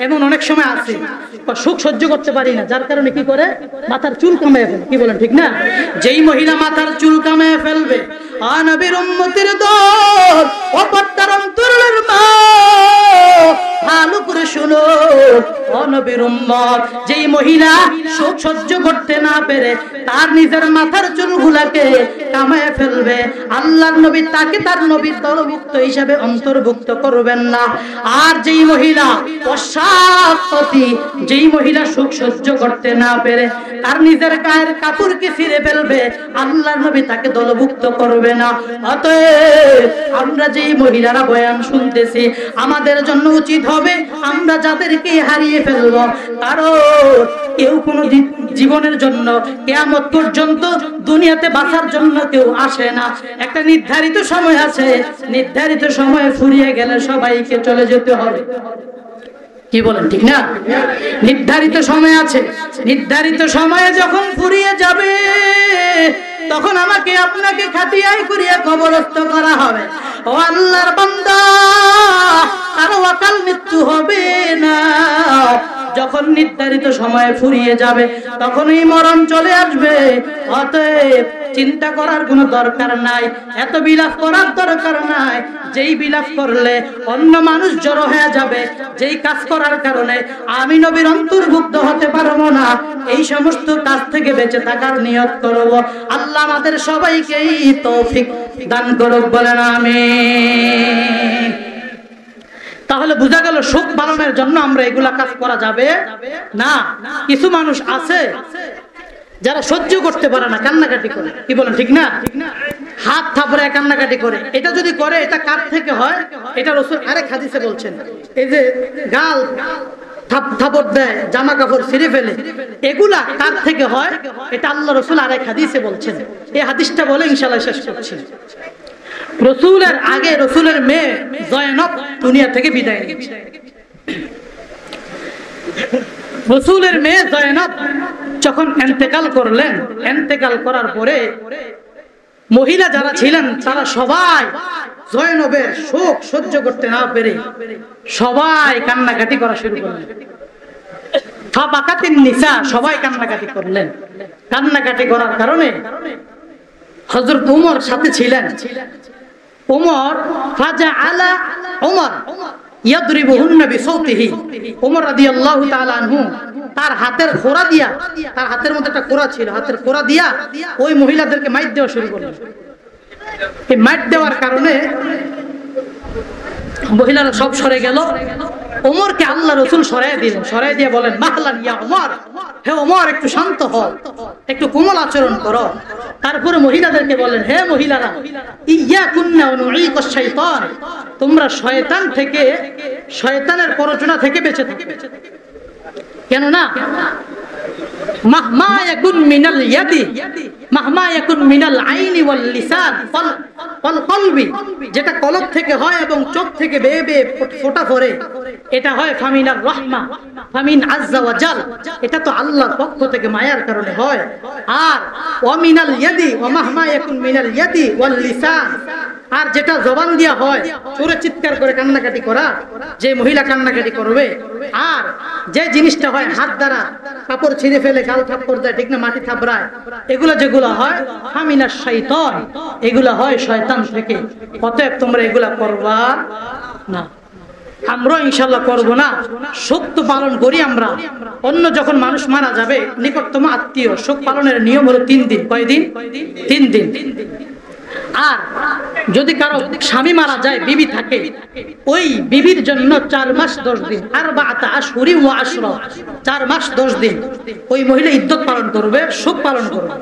এমন অনেক সময় আছে সুখ সহ্য করতে পারি না, যার কারণে কি করে মাথার চুল কামায় ফেলে, কি বলেন ঠিক না? যেই মহিলা মাথার চুল কামায় ফেলবে, নবীর উম্মতের দল ও পর্দার অন্তরের মা ভালো করে শুনো, নবীর উম্মত যেই মহিলা শোক সহ্য করতে না পেরে তার নিজের মাথার চুলগুলাকে কামায় ফেলবে, আল্লাহর নবী তাকে তার নবীর দলভুক্ত হিসাবে অন্তর্ভুক্ত করবেন না। আর যেই মহিলা অসাক্ষতি, যেই মহিলা সুখ সহ্য করতে না পেরে তার নিজের গায়ের কাপড়কে ছিঁড়ে ফেলবে, আল্লাহর নবী তাকে দলভুক্ত করবে না। অতএব আমরা যেই মহিলারা বয়ান শুনতেছি, আমাদের জন্য উচিত হবে আমরা যাদেরকে হারিয়ে ফেলব, কারণ কেউ কোনো জীবনের জন্য কিয়ামত পর্যন্ত দুনিয়াতে বাঁচার জন্য কেউ আসে না। একটা নির্ধারিত সময় আছে, নির্ধারিত সময় ফুরিয়ে গেলে সবাইকে চলে যেতে হবে, কি বলেন ঠিক না? নির্ধারিত সময় আছে, নির্ধারিত সময়ে যখন ফুরিয়ে যাবে তখন আমাকে আপনাকে খাটিয়াই করিয়া কবরস্থ করা হবে। ও আল্লাহর বান্দা, আর অকাল মৃত্যু হবে না। যখন নির্ধারিত সময়ে ফুরিয়ে যাবে তখনই মরণ চলে আসবে। অতএব চিন্তা করার কোনো দরকার নাই, এত বিলাপ করার দরকার নাই। যেই বিলাপ করলে অন্য মানুষ জড়ো হয়ে যাবে, যেই কাজ করার কারণে আমি নবীর অন্তর্ভুক্ত হতে পারবো না, এই সমস্ত কাজ থেকে বেঁচে থাকার নিয়ত করব। আল্লাহ আমাদের সবাইকে তৌফিক দান করুক, বলেন আমিন। তাহলে বোঝা গেল শোক পালনের জন্য আমরা এগুলা কাজ করা যাবে না। কিছু মানুষ আছে যারা সহ্য করতে পারে না, কান্নাকাটি করে, কি বলেন ঠিক না? হাত থাপড়ে কান্নাকাটি করে। এটা যদি করে, এটা কার থেকে হয়? এটা রাসূল আরেক হাদিসে বলছেন, এই যে গাল থাপড় দেয়, জামা কাপড় ছিঁড়ে ফেলে, এগুলা কার থেকে হয়? এটা আল্লাহ রাসূল আরেক হাদিসে বলছেন। এই হাদিসটা বলে ইনশাআল্লাহ শেষ করছি। রসুলের আগে রসুলের মেয়ে জয়নব দুনিয়া থেকে বিদায় নিয়েছে। রসুলের মেয়ে জয়নব যখন ইন্তেকাল করলেন, ইন্তেকাল করার পরে মহিলা যারা ছিলেন তারা সবাই জয়নবের শোক সহ্য করতে না পেরে সবাই কান্নাকাটি করা শুরু করলেন। ফাবাকাতিন নিসা, সবাই কান্নাকাটি করলেন। কান্নাকাটি করার কারণে হযরত ওমর সাথে ছিলেন। ওমর ফাজআলা ওমর ইয়াদরিবুহুন্না বিসাউতিহি, ওমর রাদিয়াল্লাহু তাআলা আনহু তার হাতের খোরা দিয়া, তার হাতের মধ্যে একটা খোরা ছিল, হাতের খোরা দিয়া ওই মহিলাদেরকে মাইর দেওয়া শুরু করলেন। এই মাইর দেওয়ার কারণে মহিলারা সব সরে গেল। ওমরকে আল্লাহ রাসূল সরাই দিলেন, সরাই দিয়ে বলেন মাহলান ইয়া ওমর, হে ওমর একটু শান্ত হও, একটু কোমল আচরণ করো। তারপরে মহিলাদেরকে বলেন, হে মহিলারা, ইয়াকুন্না নুঈকাশ শাইতান, তোমরা শয়তান থেকে, শয়তানের প্ররোচনা থেকে বেঁচে থাকো। কেন না? মাহমা ইয়াকুন মিনাল ইয়াদি মাহমা ইয়াকুন মিনাল আইনি ওয়াল লিসান ওয়াল কলবি, যেটা কলব থেকে হয় এবং চোখ থেকে বেয়ে বেয়ে ফোঁটা পড়ে, এটা হয় ফামিনার রাহমা ফামিন আযজা ওয়া জাল, এটা তো আল্লাহর পক্ষ থেকে মায়ার কারণে হয়। আর ওয়া মিনাল ইয়াদি ওয়া মাহমা ইয়াকুন মিনাল ইয়াদি ওয়াল লিসান, আর যেটা জবান দিয়া হয়, জোরে চিৎকার করে কান্নাকাটি করা, যে মহিলা কান্নাকাটি করবে, আর যে জিনিসটা হয় হাত দ্বারা কাপড় ছিঁড়ে ফেলে গাল থাপ্পড় দেয়, ঠিক না, মাটি থাপড়ায়, এগুলো যেগুলো হয় ফামিনাশ শাইতান, এগুলো হয় শয়তান থেকে। অতএব তোমরা এগুলা করবা না। আমরা ইনশাআল্লাহ করব না। শোক তো পালন করি আমরা। অন্য যখন মানুষ মারা যাবে, নিকটতম আত্মীয়, শোক পালনের নিয়ম হলো 3 দিন। কয়দিন? 3 দিন। আর যদি কারো স্বামী মারা যায়, বিবি থাকে, ওই বিবির জন্য 4 মাস 10 দিন, 4 আশহুরি ওয়া আশরা, 4 মাস 10 দিন ওই মহিলা ইদ্যত পালন করবে, সুখ পালন করবে।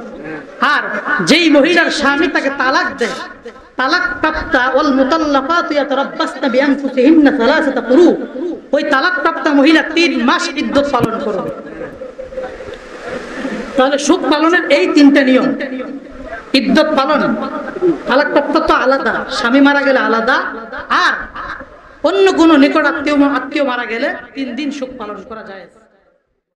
আর যেই মহিলার স্বামী তাকে তালাক দেয়, তালাক প্রাপ্তা ওয়াল মুতাল্লাকাতু ইয়াতারাব্বাসনা বিআনফুসিহিন্না সালাসাতা কুরু, ওই তালাক প্রাপ্তা মহিলা 3 মাস ইদ্যত পালন করবে। তাহলে সুখ পালনের এই 3টা নিয়ম। ইদ্যত পালন, তালাক প্রাপ্ত তো আলাদা, স্বামী মারা গেলে আলাদা, আর অন্য কোনো নিকট আত্মীয় মারা গেলে 3 দিন সুখ পালন করা যায়।